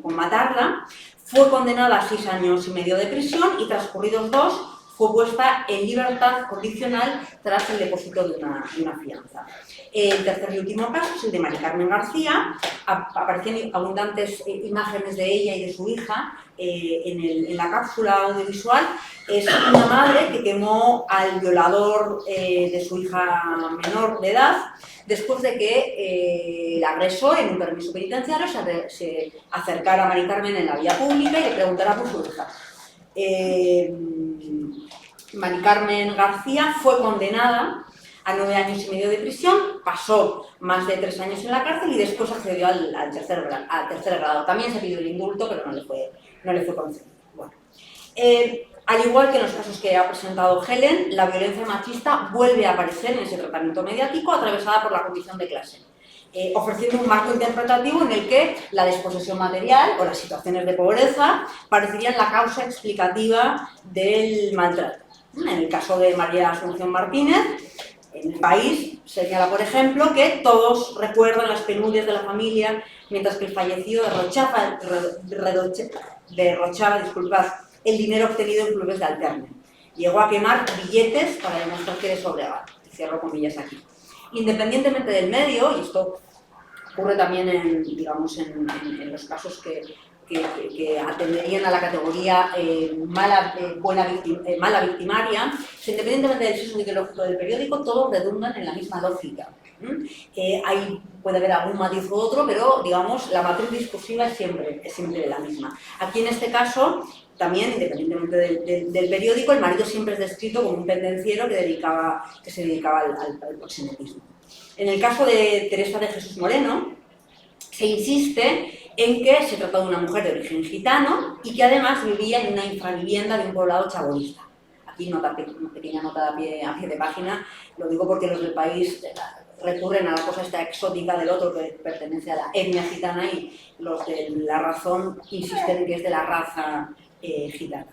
con matarla. Fue condenada a 6 años y medio de prisión y transcurridos 2 fue puesta en libertad condicional tras el depósito de una fianza. El tercer y último caso es el de Mari Carmen García. Aparecían abundantes imágenes de ella y de su hija en la cápsula audiovisual. Es una madre que quemó al violador de su hija menor de edad después de que el agresor, en un permiso penitenciario, se acercara a Mari Carmen en la vía pública y le preguntara por su hija. Mari Carmen García fue condenada a 9 años y medio de prisión, pasó más de 3 años en la cárcel y después accedió al tercer grado. También se pidió el indulto, pero no le fue concedido. Bueno. Al igual que en los casos que ha presentado Helen, la violencia machista vuelve a aparecer en ese tratamiento mediático atravesada por la condición de clase. ofreciendo un marco interpretativo en el que la desposesión material o las situaciones de pobreza parecerían la causa explicativa del maltrato. En el caso de María Asunción Martínez, en El País señala, por ejemplo, que todos recuerdan las penurias de la familia mientras que el fallecido derrochaba el dinero obtenido en clubes de alterne. Llegó a quemar billetes para demostrar que eres obligado. Cierro comillas aquí. Independientemente del medio, y esto ocurre también en los casos que atenderían a la categoría mala victimaria, independientemente del sexo ideológico del periódico, todos redundan en la misma lógica. Ahí puede haber algún matiz u otro, pero digamos la matriz discursiva es siempre la misma. Aquí en este caso, también independientemente del periódico, el marido siempre es descrito como un pendenciero que se dedicaba al proxenetismo. En el caso de Teresa de Jesús Moreno, se insiste en que se trata de una mujer de origen gitano y que además vivía en una infravivienda de un poblado chabolista. Aquí una pequeña nota a pie de página, lo digo porque los del País recurren a la cosa esta exótica del otro que pertenece a la etnia gitana y los de La Razón insisten en que es de la raza gitana.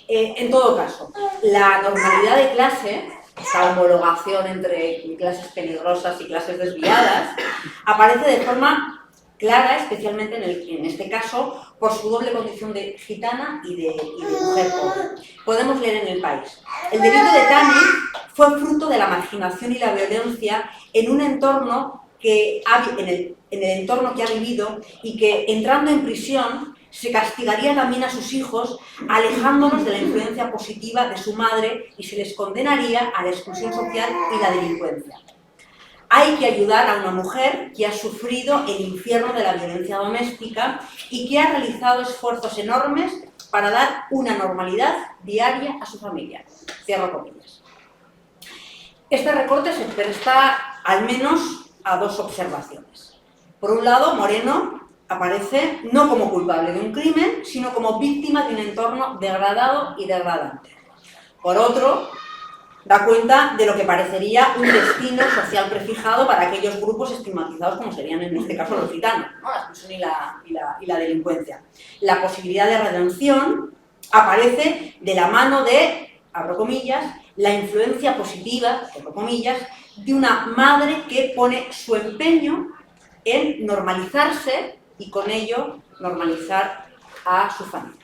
En todo caso, la normalidad de clase, esta homologación entre clases peligrosas y clases desviadas, aparece de forma clara, especialmente en este caso, por su doble condición de gitana y de mujer pobre. Podemos leer en El País: el delito de Tani fue fruto de la marginación y la violencia en un entorno en el entorno que ha vivido, y que, entrando en prisión, se castigaría también a sus hijos, alejándolos de la influencia positiva de su madre, y se les condenaría a la exclusión social y la delincuencia. Hay que ayudar a una mujer que ha sufrido el infierno de la violencia doméstica y que ha realizado esfuerzos enormes para dar una normalidad diaria a su familia. Cierro comillas. Este recorte se presta al menos a dos observaciones. Por un lado, Moreno aparece no como culpable de un crimen, sino como víctima de un entorno degradado y degradante. Por otro, da cuenta de lo que parecería un destino social prefijado para aquellos grupos estigmatizados como serían en este caso los gitanos, ¿no? La exclusión y la delincuencia. La posibilidad de redención aparece de la mano de, abro comillas, la influencia positiva, cierro comillas, de una madre que pone su empeño en normalizarse y con ello normalizar a su familia.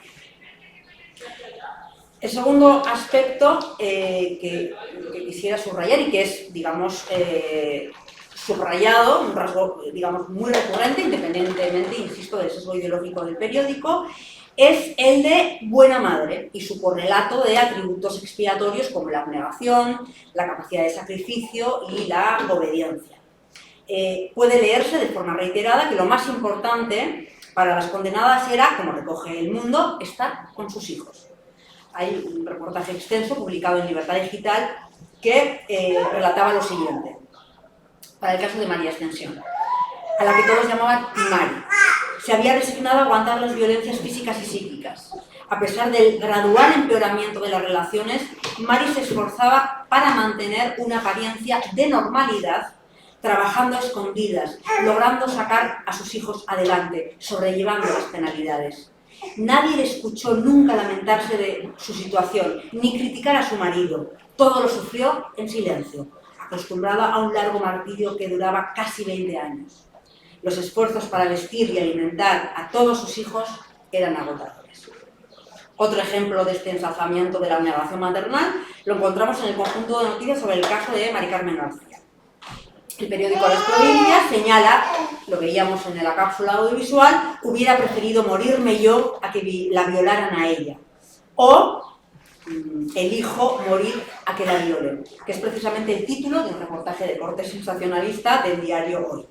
El segundo aspecto que quisiera subrayar y que es, digamos, subrayado, un rasgo, digamos, muy recurrente, independientemente, insisto, del sesgo ideológico del periódico, es el de buena madre y su correlato de atributos expiatorios como la abnegación, la capacidad de sacrificio y la obediencia. Puede leerse de forma reiterada que lo más importante para las condenadas era, como recoge El Mundo, estar con sus hijos. Hay un reportaje extenso publicado en Libertad Digital que relataba lo siguiente, para el caso de María Ascensión, a la que todos llamaban Mari. Se había resignado a aguantar las violencias físicas y psíquicas. A pesar del gradual empeoramiento de las relaciones, Mari se esforzaba para mantener una apariencia de normalidad, trabajando a escondidas, logrando sacar a sus hijos adelante, sobrellevando las penalidades. Nadie le escuchó nunca lamentarse de su situación, ni criticar a su marido. Todo lo sufrió en silencio, acostumbrada a un largo martirio que duraba casi 20 años. Los esfuerzos para vestir y alimentar a todos sus hijos eran agotadores. Otro ejemplo de este ensalzamiento de la abnegación maternal lo encontramos en el conjunto de noticias sobre el caso de Mari Carmen García. El periódico Las Provincias señala, lo veíamos en la cápsula audiovisual: hubiera preferido morirme yo a que la violaran a ella. O elijo morir a que la violen, que es precisamente el título de un reportaje de corte sensacionalista del diario Hoy.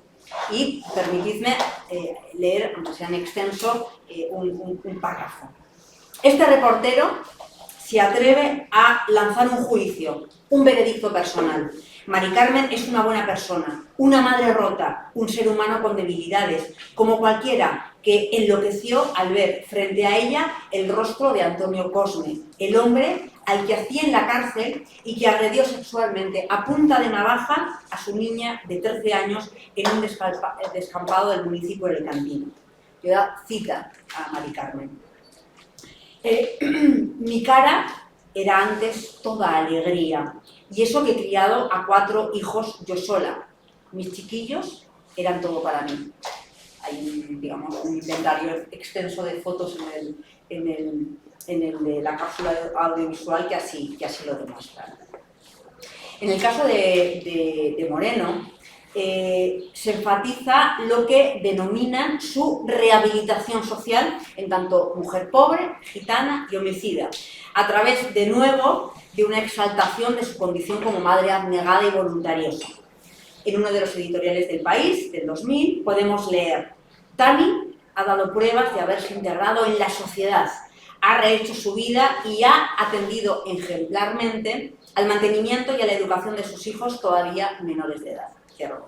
Y permitidme leer, aunque sea en extenso, un párrafo. Este reportero se atreve a lanzar un juicio, un veredicto personal. Mari Carmen es una buena persona, una madre rota, un ser humano con debilidades, como cualquiera, que enloqueció al ver frente a ella el rostro de Antonio Cosme, el hombre al que hacía en la cárcel y que agredió sexualmente a punta de navaja a su niña de 13 años en un descampado del municipio de Cantino. Yo da cita a Mari Carmen. Mi cara era antes toda alegría, y eso que he criado a 4 hijos yo sola. Mis chiquillos eran todo para mí. Hay digamos, un inventario extenso de fotos en la cápsula audiovisual que así lo demuestra. En el caso de Moreno, se enfatiza lo que denominan su rehabilitación social en tanto mujer pobre, gitana y homicida, a través, de nuevo, de una exaltación de su condición como madre abnegada y voluntariosa. En uno de los editoriales del País, del 2000, podemos leer: Tani ha dado pruebas de haberse integrado en la sociedad, ha rehecho su vida y ha atendido ejemplarmente al mantenimiento y a la educación de sus hijos todavía menores de edad. Cierro.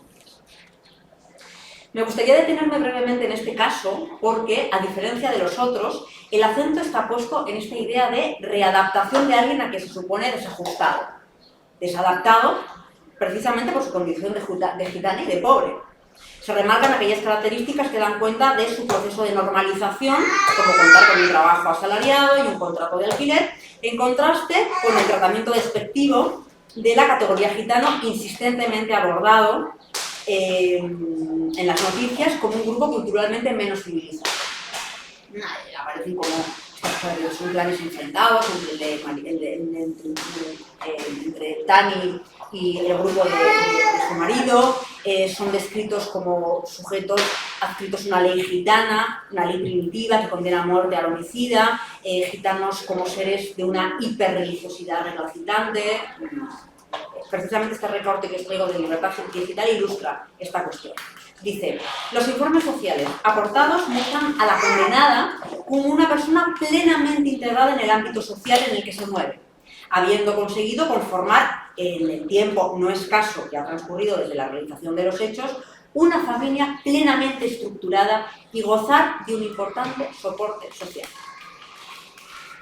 Me gustaría detenerme brevemente en este caso porque, a diferencia de los otros, el acento está puesto en esta idea de readaptación de alguien a que se supone desajustado, desadaptado precisamente por su condición de gitana y de pobre. Se remarcan aquellas características que dan cuenta de su proceso de normalización, como contar con un trabajo asalariado y un contrato de alquiler, en contraste con el tratamiento despectivo de la categoría gitano insistentemente abordado en las noticias como un grupo culturalmente menos civilizado. Aparecen como son planes enfrentados entre Tani y el grupo de su marido, son descritos como sujetos adscritos a una ley gitana, una ley primitiva que condena a muerte al homicida, gitanos como seres de una hiperreligiosidad recalcitrante. Precisamente este recorte que os traigo de Libertad Digital ilustra esta cuestión. Dice: los informes sociales aportados muestran a la condenada como una persona plenamente integrada en el ámbito social en el que se mueve, habiendo conseguido conformar en el tiempo no escaso que ha transcurrido desde la realización de los hechos una familia plenamente estructurada y gozar de un importante soporte social.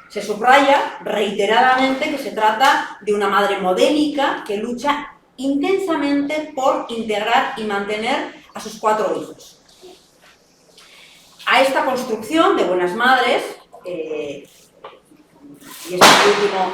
Se subraya reiteradamente que se trata de una madre modélica que lucha intensamente por integrar y mantener a sus 4 hijos. A esta construcción de buenas madres, y este es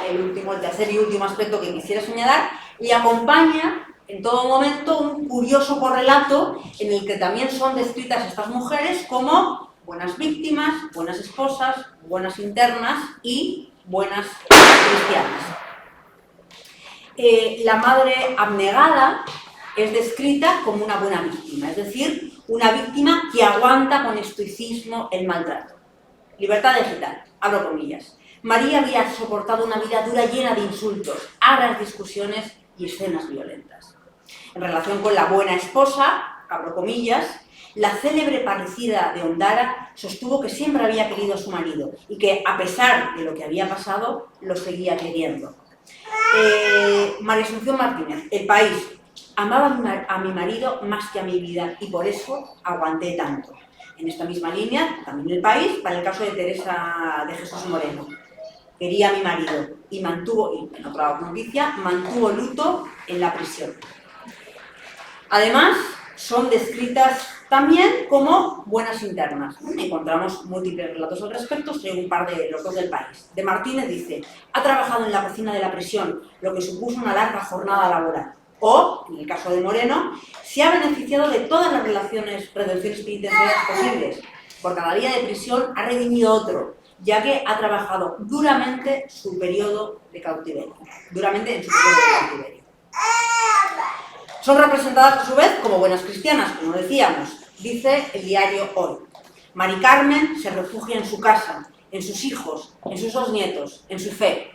el tercer y último aspecto que quisiera señalar, le acompaña en todo momento un curioso correlato en el que también son descritas estas mujeres como buenas víctimas, buenas esposas, buenas internas y buenas cristianas. La madre abnegada es descrita como una buena víctima, es decir, una víctima que aguanta con estoicismo el maltrato. Libertad digital, abro comillas. María había soportado una vida dura llena de insultos, agras discusiones y escenas violentas. En relación con la buena esposa, abro comillas, la célebre parricida de Ondara sostuvo que siempre había querido a su marido y que, a pesar de lo que había pasado, lo seguía queriendo. María Asunción Martínez, El País. Amaba a mi marido más que a mi vida y por eso aguanté tanto. En esta misma línea, también El País, para el caso de Teresa de Jesús Moreno. Quería a mi marido y en otra noticia, mantuvo luto en la prisión. Además, son descritas también como buenas internas. Encontramos múltiples relatos al respecto, os traigo un par de los 2 del País. De Martínez dice: ha trabajado en la cocina de la prisión, lo que supuso una larga jornada laboral. O, en el caso de Moreno, se ha beneficiado de todas las redenciones penitenciarias posibles. Por cada día de prisión ha redimido otro, ya que ha trabajado duramente en su periodo de cautiverio. Son representadas a su vez como buenas cristianas, como decíamos, dice el diario Hoy. Mari Carmen se refugia en su casa, en sus hijos, en sus 2 nietos, en su fe.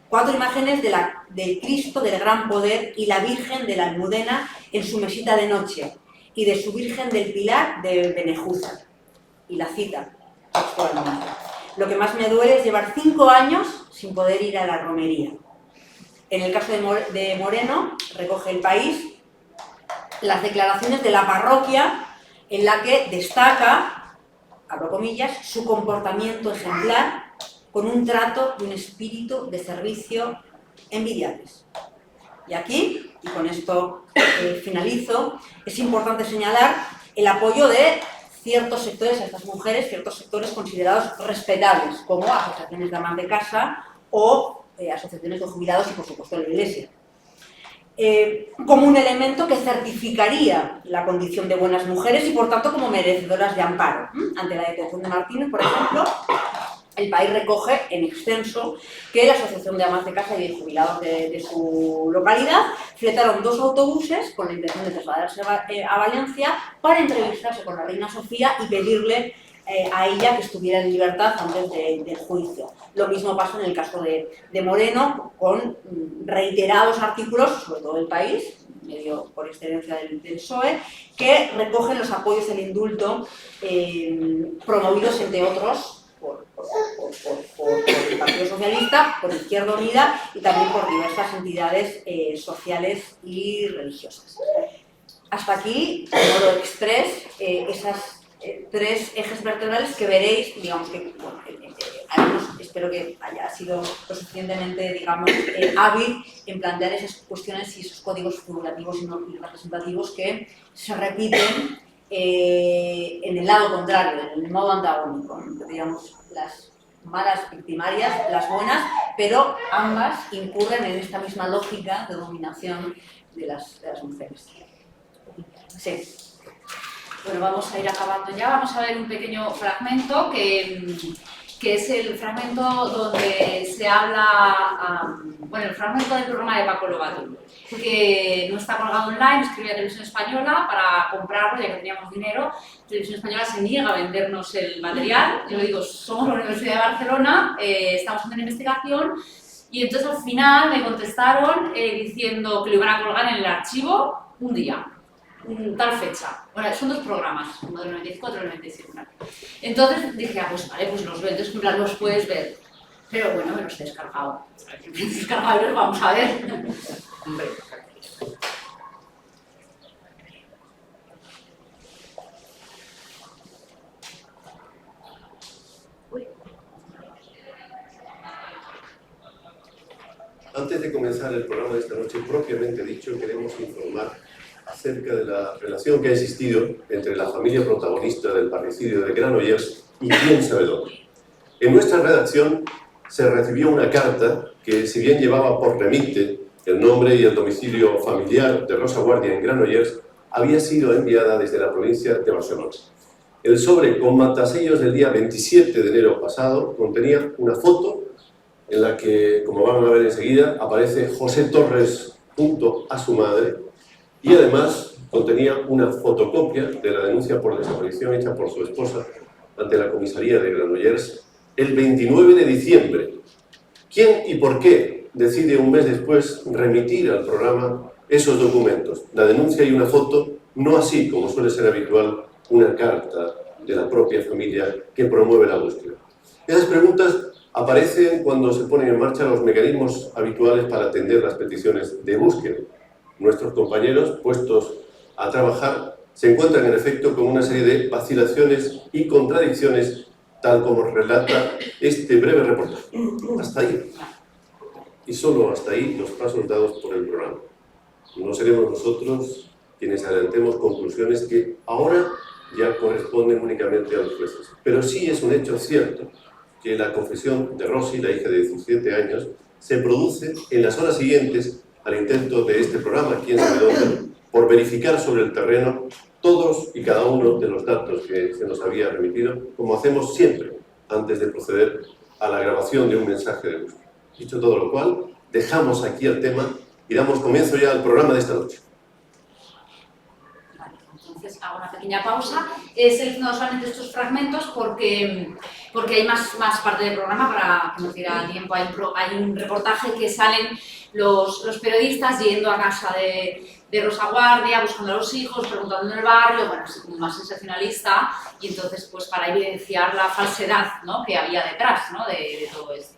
4 imágenes del Cristo del Gran Poder y la Virgen de la Almudena en su mesita de noche y de su Virgen del Pilar de Benejúzar. Y la cita textualmente: lo que más me duele es llevar 5 años sin poder ir a la romería. En el caso de Moreno, recoge El País las declaraciones de la parroquia en la que destaca abro comillas, su comportamiento ejemplar con un trato y un espíritu de servicio envidiables. Y aquí, y con esto finalizo, es importante señalar el apoyo de ciertos sectores a estas mujeres, ciertos sectores considerados respetables, como asociaciones de amas de casa o asociaciones de jubilados y, por supuesto, la Iglesia. Como un elemento que certificaría la condición de buenas mujeres y, por tanto, como merecedoras de amparo. Ante la detención de Martínez, por ejemplo, El País recoge en extenso que la Asociación de Amas de Casa y de Jubilados de su localidad fletaron 2 autobuses con la intención de trasladarse a Valencia para entrevistarse con la reina Sofía y pedirle a ella que estuviera en libertad antes del juicio. Lo mismo pasó en el caso de Moreno, con reiterados artículos, sobre todo El País, medio por excelencia del PSOE, que recogen los apoyos al indulto promovidos, entre otros, por el Partido Socialista, por Izquierda Unida y también por diversas entidades sociales y religiosas. Hasta aquí, en modo express, esas 3 ejes vertebrales que veréis, digamos que, bueno, al menos espero que haya sido lo suficientemente, digamos, hábil en plantear esas cuestiones y esos códigos figurativos y representativos que se repiten en el lado contrario, en el modo antagónico, ¿no? Digamos, las malas victimarias, las buenas, pero ambas incurren en esta misma lógica de dominación de las mujeres. Sí. Bueno, vamos a ir acabando ya. Vamos a ver un pequeño fragmento que es el fragmento donde se habla, bueno, el fragmento del programa de Paco Lobato, que no está colgado online, escribí a Televisión Española para comprarlo, ya que teníamos dinero. Televisión Española se niega a vendernos el material. Yo le digo, somos la Universidad de Barcelona, estamos haciendo una investigación, y entonces al final me contestaron diciendo que lo iban a colgar en el archivo un día. Tal fecha. Bueno, son 2 programas, uno del 95 y otro del 97. Entonces dije, pues vale, pues los veo, entonces en plan los puedes ver. Pero bueno, me los he descargado. Me he descargado y los vamos a ver. Hombre. Antes de comenzar el programa de esta noche, propiamente dicho, queremos informar acerca de la relación que ha existido entre la familia protagonista del parricidio de Granollers y quién sabe dónde. En nuestra redacción se recibió una carta que, si bien llevaba por remite el nombre y el domicilio familiar de Rosa Guardia en Granollers, había sido enviada desde la provincia de Barcelona. El sobre con matasellos del día 27 de enero pasado contenía una foto en la que, como van a ver enseguida, aparece José Torres junto a su madre, y además contenía una fotocopia de la denuncia por desaparición hecha por su esposa ante la comisaría de Granollers el 29 de diciembre. ¿Quién y por qué decide un mes después remitir al programa esos documentos? La denuncia y una foto, no así, como suele ser habitual, una carta de la propia familia que promueve la búsqueda. Esas preguntas aparecen cuando se ponen en marcha los mecanismos habituales para atender las peticiones de búsqueda. Nuestros compañeros, puestos a trabajar, se encuentran en efecto con una serie de vacilaciones y contradicciones, tal como relata este breve reportaje. Hasta ahí. Y solo hasta ahí los pasos dados por el programa. No seremos nosotros quienes adelantemos conclusiones que ahora ya corresponden únicamente a los jueces. Pero sí es un hecho cierto que la confesión de Rosy, la hija de 17 años, se produce en las horas siguientes al intento de este programa, quién sabe dónde, por verificar sobre el terreno todos y cada uno de los datos que se nos había remitido, como hacemos siempre antes de proceder a la grabación de un mensaje de búsqueda. Dicho todo lo cual, dejamos aquí el tema y damos comienzo ya al programa de esta noche. Vale, entonces hago una pequeña pausa. He seleccionado solamente estos fragmentos porque hay más parte del programa para que nos diera tiempo. Hay un reportaje que salen los periodistas yendo a casa de Rosa Guardia, buscando a los hijos, preguntando en el barrio, bueno, es como más sensacionalista, y entonces pues para evidenciar la falsedad, ¿no?, que había detrás, ¿no?, de todo esto.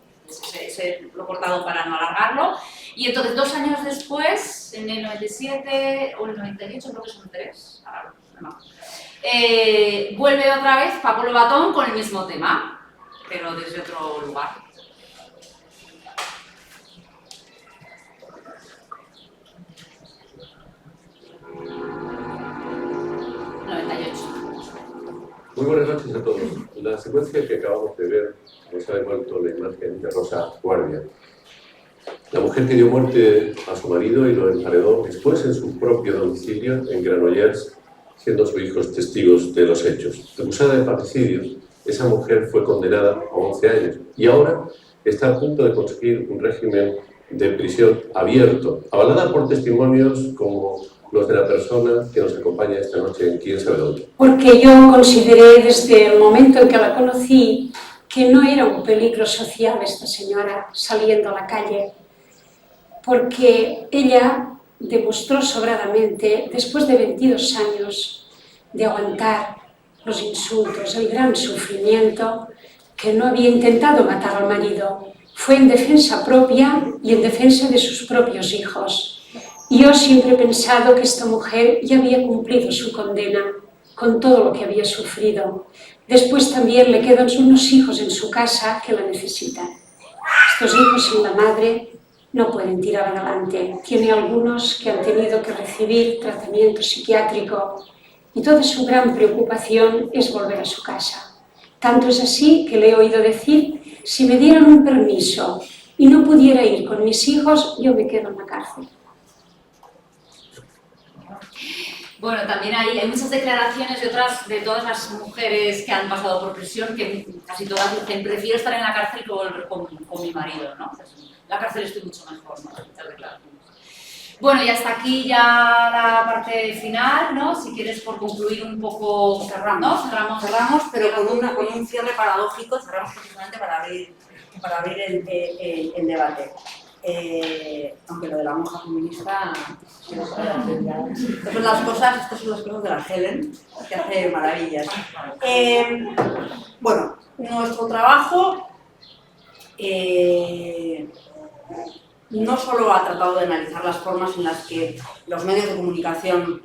Lo he cortado para no alargarlo. Y entonces 2 años después, en el 97 o el 98, creo que son 3, ahora No. Vuelve otra vez Paco Lobatón con el mismo tema, pero desde otro lugar. 98. Muy buenas noches a todos. La secuencia que acabamos de ver nos ha devuelto la imagen de Rosa Guardia, la mujer que dio muerte a su marido y lo emparedó después en su propio domicilio en Granollers, siendo sus hijos testigos de los hechos. Acusada de parricidio, esa mujer fue condenada a 11 años y ahora está a punto de conseguir un régimen de prisión abierto, avalada por testimonios como los de la persona que nos acompaña esta noche en Quién sabe dónde. Porque yo consideré desde el momento en que la conocí que no era un peligro social esta señora saliendo a la calle, porque ella demostró sobradamente, después de 22 años de aguantar los insultos, el gran sufrimiento, que no había intentado matar al marido. Fue en defensa propia y en defensa de sus propios hijos. Yo siempre he pensado que esta mujer ya había cumplido su condena con todo lo que había sufrido. Después también le quedan unos hijos en su casa que la necesitan. Estos hijos sin la madre no pueden tirar adelante. Tiene algunos que han tenido que recibir tratamiento psiquiátrico y toda su gran preocupación es volver a su casa. Tanto es así que le he oído decir, si me dieran un permiso y no pudiera ir con mis hijos, yo me quedo en la cárcel. Bueno, también hay muchas declaraciones de todas las mujeres que han pasado por prisión, que casi todas dicen, prefiero estar en la cárcel con mi marido, ¿no? La cárcel estoy mucho mejor, ¿no? Muchas declaraciones. Bueno, y hasta aquí ya la parte final, ¿no? Si quieres, por concluir un poco, cerramos, pero con un cierre paradójico, cerramos precisamente para abrir el debate. Aunque lo de la monja feminista, estas son las cosas de la Helen, que hace maravillas. Bueno, nuestro trabajo no solo ha tratado de analizar las formas en las que los medios de comunicación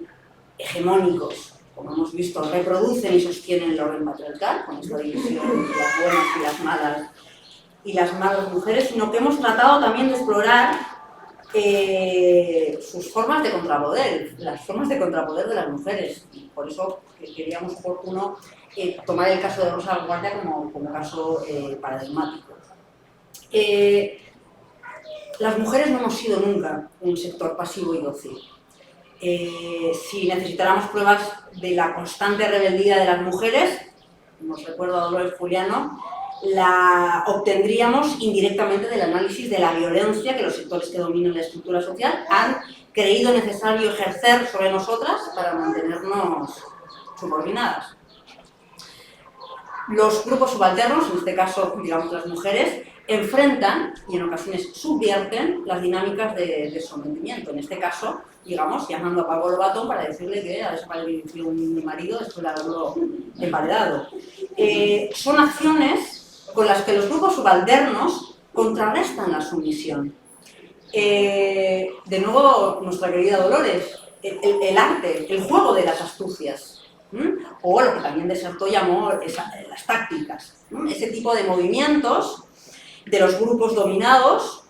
hegemónicos, como hemos visto, reproducen y sostienen el orden patriarcal, con esta división entre las buenas y las malas mujeres, sino que hemos tratado también de explorar sus formas de contrapoder, las formas de contrapoder de las mujeres. Y por eso queríamos oportuno tomar el caso de Rosa Guardia como caso paradigmático. Las mujeres no hemos sido nunca un sector pasivo y dócil. Si necesitáramos pruebas de la constante rebeldía de las mujeres, nos recuerda a Dolores Fuliano, la obtendríamos indirectamente del análisis de la violencia que los sectores que dominan la estructura social han creído necesario ejercer sobre nosotras para mantenernos subordinadas. Los grupos subalternos, en este caso, digamos, las mujeres, enfrentan y en ocasiones subvierten las dinámicas de sometimiento. En este caso, digamos, llamando a Paco Lobatón para decirle que ha desaparecido mi marido después de haberlo emparedado. Son acciones con las que los grupos subalternos contrarrestan la sumisión. De nuevo, nuestra querida Dolores, el arte, el juego de las astucias, o lo que también Desertó llamó las tácticas, ese tipo de movimientos de los grupos dominados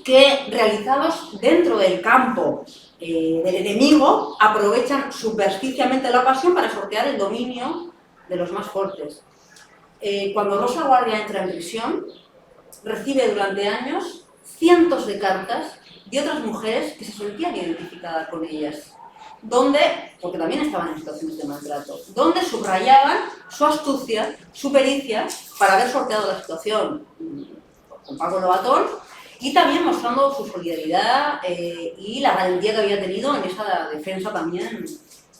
que, realizados dentro del campo del enemigo, aprovechan subversivamente la ocasión para sortear el dominio de los más fuertes. Cuando Rosa Guardia entra en prisión, recibe durante años cientos de cartas de otras mujeres que se sentían identificadas con ellas, porque también estaban en situaciones de maltrato, donde subrayaban su astucia, su pericia para haber sorteado la situación con Paco Lobatón y también mostrando su solidaridad y la valentía que había tenido en esa defensa también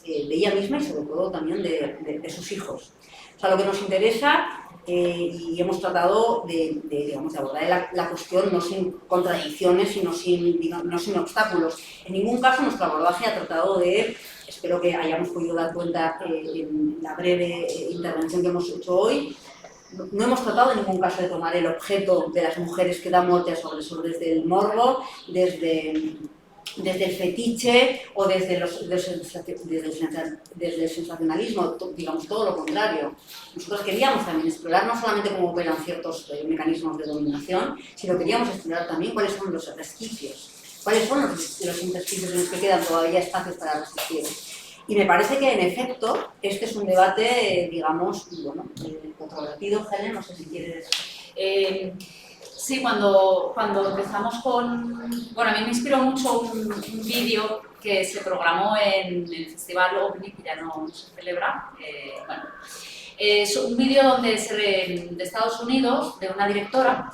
de ella misma y sobre todo también de sus hijos. O sea, lo que nos interesa, y hemos tratado de abordar la cuestión no sin contradicciones, sino sin obstáculos. En ningún caso nuestro abordaje ha tratado de, espero que hayamos podido dar cuenta en la breve intervención que hemos hecho hoy, no hemos tratado en ningún caso de tomar el objeto de las mujeres que dan muerte a sus agresores desde el morbo, desde desde el fetiche o desde el sensacionalismo, digamos todo lo contrario. Nosotros queríamos también explorar no solamente cómo operan ciertos mecanismos de dominación, sino queríamos explorar también cuáles son los resquicios, cuáles son los intersticios en los que quedan todavía espacios para resistir. Y me parece que, en efecto, este es un debate, digamos, bueno, controvertido. Helen, no sé si quieres... Sí, cuando empezamos con... Bueno, a mí me inspiró mucho un vídeo que se programó en el Festival OVNI, que ya no se celebra. Bueno, es un vídeo donde de Estados Unidos, de una directora,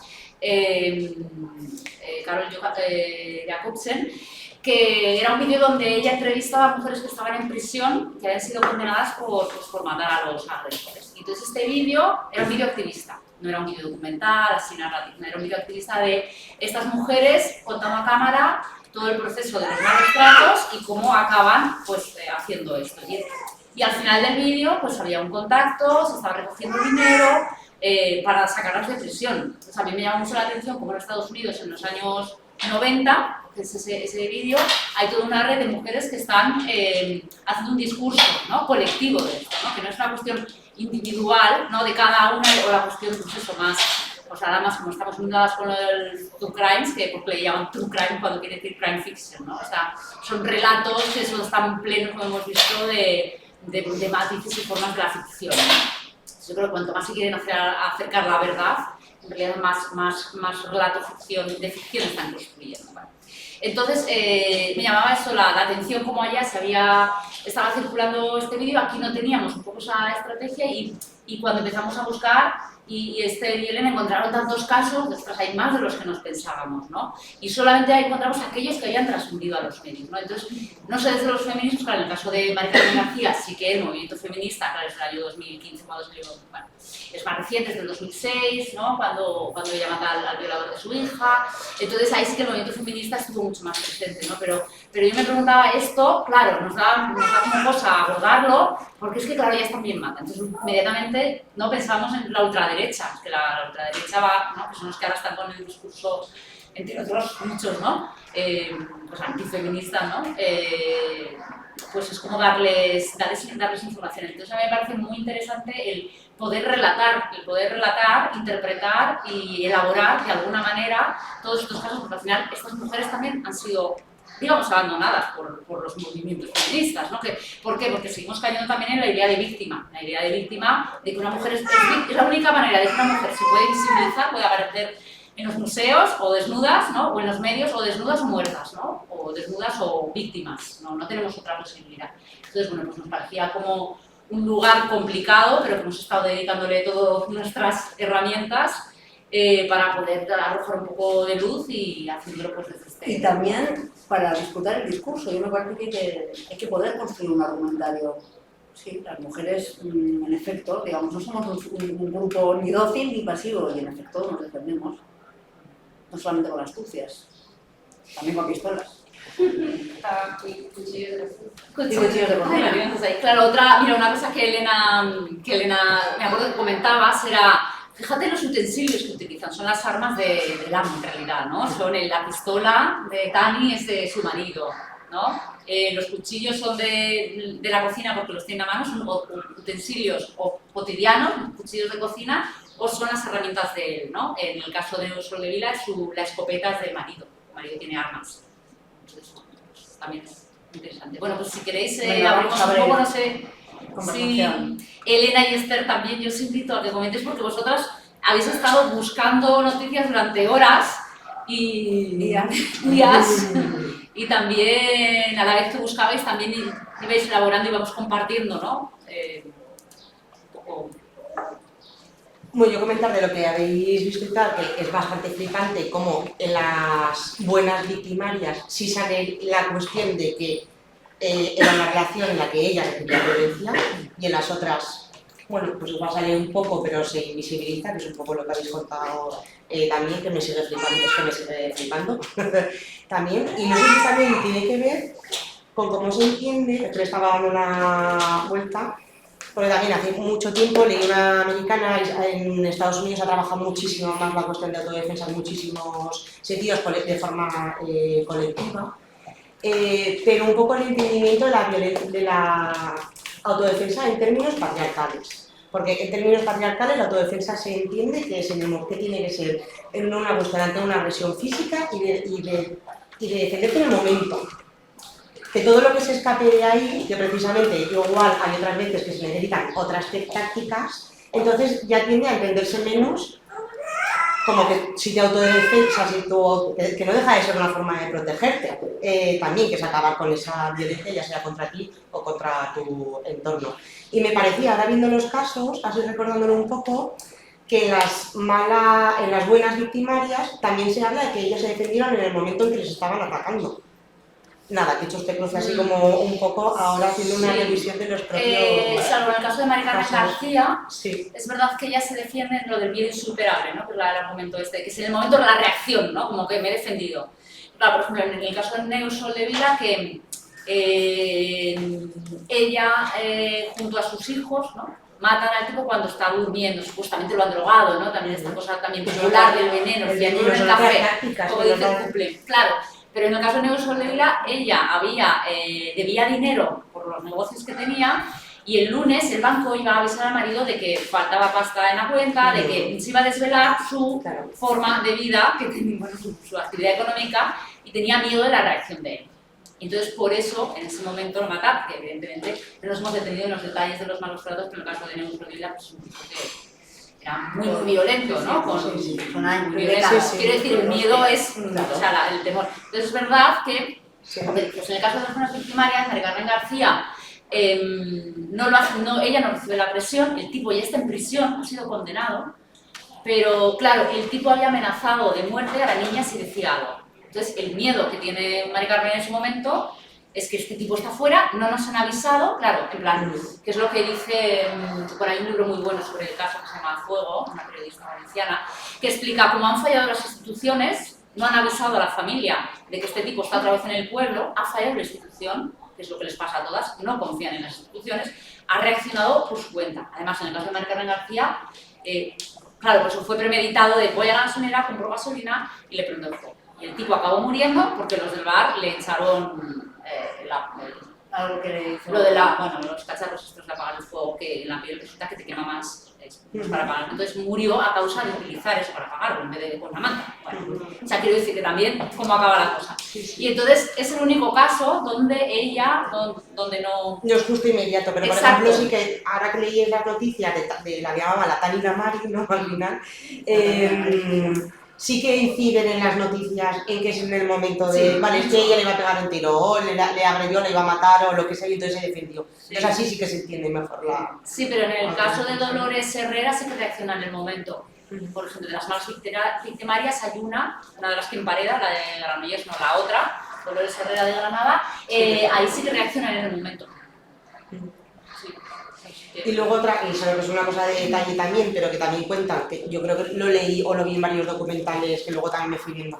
Carol Jacobsen, que era un vídeo donde ella entrevistaba a mujeres que estaban en prisión, que habían sido condenadas por matar a los agresores. Y entonces este vídeo era un vídeo activista, no era un vídeo documental, así narrativo, era un vídeo activista de estas mujeres contando a cámara todo el proceso de los malos tratos y cómo acaban pues, haciendo esto. Y al final del vídeo pues había un contacto, se estaba recogiendo dinero para sacarlas de prisión. Entonces a mí me llama mucho la atención cómo en Estados Unidos en los años 90, que es ese vídeo, hay toda una red de mujeres que están haciendo un discurso, ¿no?, colectivo de esto, ¿no?, que no es una cuestión individual, ¿no?, de cada una, o la cuestión, pues eso, más, pues ahora más como estamos fundadas con el True Crimes, que porque le llaman True Crime cuando quiere decir Crime Fiction, ¿no? O sea, son relatos que están plenos, como hemos visto, de matices y formas de la ficción, ¿no? Yo creo que cuanto más se quieren acercar la verdad, en realidad más relatos de ficción están construyendo, ¿vale? Entonces, me llamaba eso la atención, como allá estaba circulando este vídeo, aquí no teníamos un poco esa estrategia y cuando empezamos a buscar, y Esther y Elena encontraron tantos casos, después hay más de los que nos pensábamos, ¿no? Y solamente encontramos aquellos que habían trascendido a los medios, ¿no? Entonces, no sé desde los feminismos, claro, en el caso de María Carmen García, sí que el movimiento feminista, claro, es el año 2015, bueno, es más reciente, es del 2006, ¿no?, cuando ella mata al violador de su hija. Entonces ahí sí que el movimiento feminista estuvo mucho más presente, ¿no? Pero yo me preguntaba esto, claro, nos da como cosa abordarlo, porque es que, claro, ellas también matan. Entonces, inmediatamente no pensábamos en la ultraderecha, que la ultraderecha va, ¿no?, que son los que ahora están con el discurso, entre otros muchos, ¿no?, pues antifeministas, ¿no?, pues es como darles información. Entonces, a mí me parece muy interesante el poder relatar, interpretar y elaborar de alguna manera todos estos casos, porque al final estas mujeres también han sido, digamos, abandonadas por los movimientos feministas, ¿no? ¿Por qué? Porque seguimos cayendo también en la idea de víctima, de que una mujer es la única manera de que una mujer se puede visibilizar, puede aparecer en los museos o desnudas, ¿no?, o en los medios, o desnudas o muertas, ¿no?, o desnudas o víctimas, no tenemos otra posibilidad. Entonces, bueno, pues nos parecía como un lugar complicado, pero que hemos estado dedicándole todas nuestras herramientas para poder arrojar un poco de luz y haciéndolo pues desde este... Y también para disputar el discurso. Yo me parece que hay que poder construir un argumentario. Sí, las mujeres, en efecto, digamos, no somos un grupo ni dócil ni pasivo, y en efecto nos defendemos. No solamente con astucias, también con pistolas. Cuchillos de cocina. Claro, una cosa que Elena me acuerdo que comentabas era, fíjate los utensilios que utilizan, son las armas del amo en realidad, ¿no? Son la pistola de Tani, es de su marido, ¿no? Los cuchillos son de la cocina porque los tiene a mano, son utensilios o cotidianos, cuchillos de cocina, o son las herramientas de él, ¿no? En el caso de Soldevila, la escopeta es del marido, el marido tiene armas. Entonces, pues, también es interesante. Bueno, pues si queréis, abrimos un poco, no sé si Elena y Esther también, yo os invito a que comentéis porque vosotras habéis estado buscando noticias durante horas y días. Y también, a la vez que buscabais, también ibais elaborando y íbamos compartiendo, ¿no? Un poco... Bueno, yo comentar de lo que habéis visto y tal, que es bastante flipante, como en las buenas victimarias sí sale la cuestión de que era una relación en la que ella recibía violencia, y en las otras, bueno, pues igual sale un poco, pero se invisibiliza, que es un poco lo que habéis contado también, que me sigue flipando, también. Y no sé si también tiene que ver con cómo se entiende, que le estaba dando una vuelta, porque también hace mucho tiempo leí una americana, en Estados Unidos ha trabajado muchísimo más la cuestión de autodefensa en muchísimos sentidos de forma colectiva, pero un poco el entendimiento de la autodefensa en términos patriarcales. Porque en términos patriarcales la autodefensa se entiende que tiene que ser en una búsqueda ante una agresión física y de defenderte en el momento. Que todo lo que se escape de ahí, que precisamente igual hay otras veces que se necesitan otras tácticas, entonces ya tiende a entenderse menos como que si te autodefensas, que no deja de ser una forma de protegerte, también que es acabar con esa violencia, ya sea contra ti o contra tu entorno. Y me parecía, ahora viendo los casos, así recordándolo un poco, que en las buenas victimarias también se habla de que ellas se defendieron en el momento en que les estaban atacando. Nada, que he hecho este cruce así como un poco ahora haciendo una revisión de los propios... Salvo en el caso de Mari Carmen García, sí. Es verdad que ella se defiende en lo del miedo insuperable, ¿no? Que es el argumento este, que es en el momento de la reacción, ¿no? Como que me he defendido. Claro, por ejemplo, en el caso de Neus Soldevila, que ella, junto a sus hijos, ¿no? Matan al tipo cuando está durmiendo, supuestamente lo han drogado, ¿no? También esta cosa también popular del veneno, el cianuro en el café, como dice el couple. Claro. Pero en el caso de Neus Soldevila, ella debía dinero por los negocios que tenía y el lunes el banco iba a avisar al marido de que faltaba pasta en la cuenta, de que se iba a desvelar su forma de vida, bueno, su actividad económica, y tenía miedo de la reacción de él. Entonces, por eso, en ese momento lo mataron, que evidentemente no nos hemos detenido en los detalles de los malos tratos, pero en el caso de Neus Soldevila, pues un tipo que era muy violento, ¿no? Con violencia. Quiero decir, el miedo es, o sea, el temor. Entonces es verdad que, pues en el caso de las buenas victimarias, Mari Carmen García, ella no recibe la presión, el tipo ya está en prisión, ha sido condenado, pero claro, el tipo había amenazado de muerte a la niña si decía algo. Entonces el miedo que tiene Mari Carmen en ese momento es que este tipo está fuera, no nos han avisado, claro, en plan, que es lo que dice, por ahí un libro muy bueno sobre el caso que se llama Fuego, una periodista valenciana, que explica cómo han fallado las instituciones, no han avisado a la familia de que este tipo está otra vez en el pueblo, ha fallado la institución, que es lo que les pasa a todas, no confían en las instituciones, ha reaccionado por su cuenta. Además, en el caso de Mari Carmen García, claro, pues fue premeditado de voy a la gasolinera, compro gasolina y le prendo el fuego. Y el tipo acabó muriendo porque los del bar le echaron algo que le hizo... lo de los cacharros estos de apagar el fuego, que en la piel resulta que te quema más para apagarlo. Entonces murió a causa de utilizar eso para apagarlo en vez de con la manta. Bueno, o sea, quiero decir que también cómo acaba la cosa. Y entonces es el único caso donde ella, donde no... No es justo inmediato, pero por ejemplo sí que ahora que leí las noticias de la que llamaba la Tani Mari, ¿no? Al final, sí que inciden en las noticias en que es en el momento de, vale, es que ella le iba a pegar un tiro, o le agredió, le iba a matar, o lo que sea, y entonces se defendió. Entonces así sí que se entiende mejor la... Sí, pero en el caso de Dolores Herrera sí que reacciona en el momento. Por ejemplo, de las malas victimarias hay una de las que empareda, la de Granollers, no la otra, Dolores Herrera de Granada, ahí sí que reaccionan en el momento. Sí. Y luego otra, y es una cosa de detalle también, pero que también cuentan, que yo creo que lo leí o lo vi en varios documentales, que luego también me fui viendo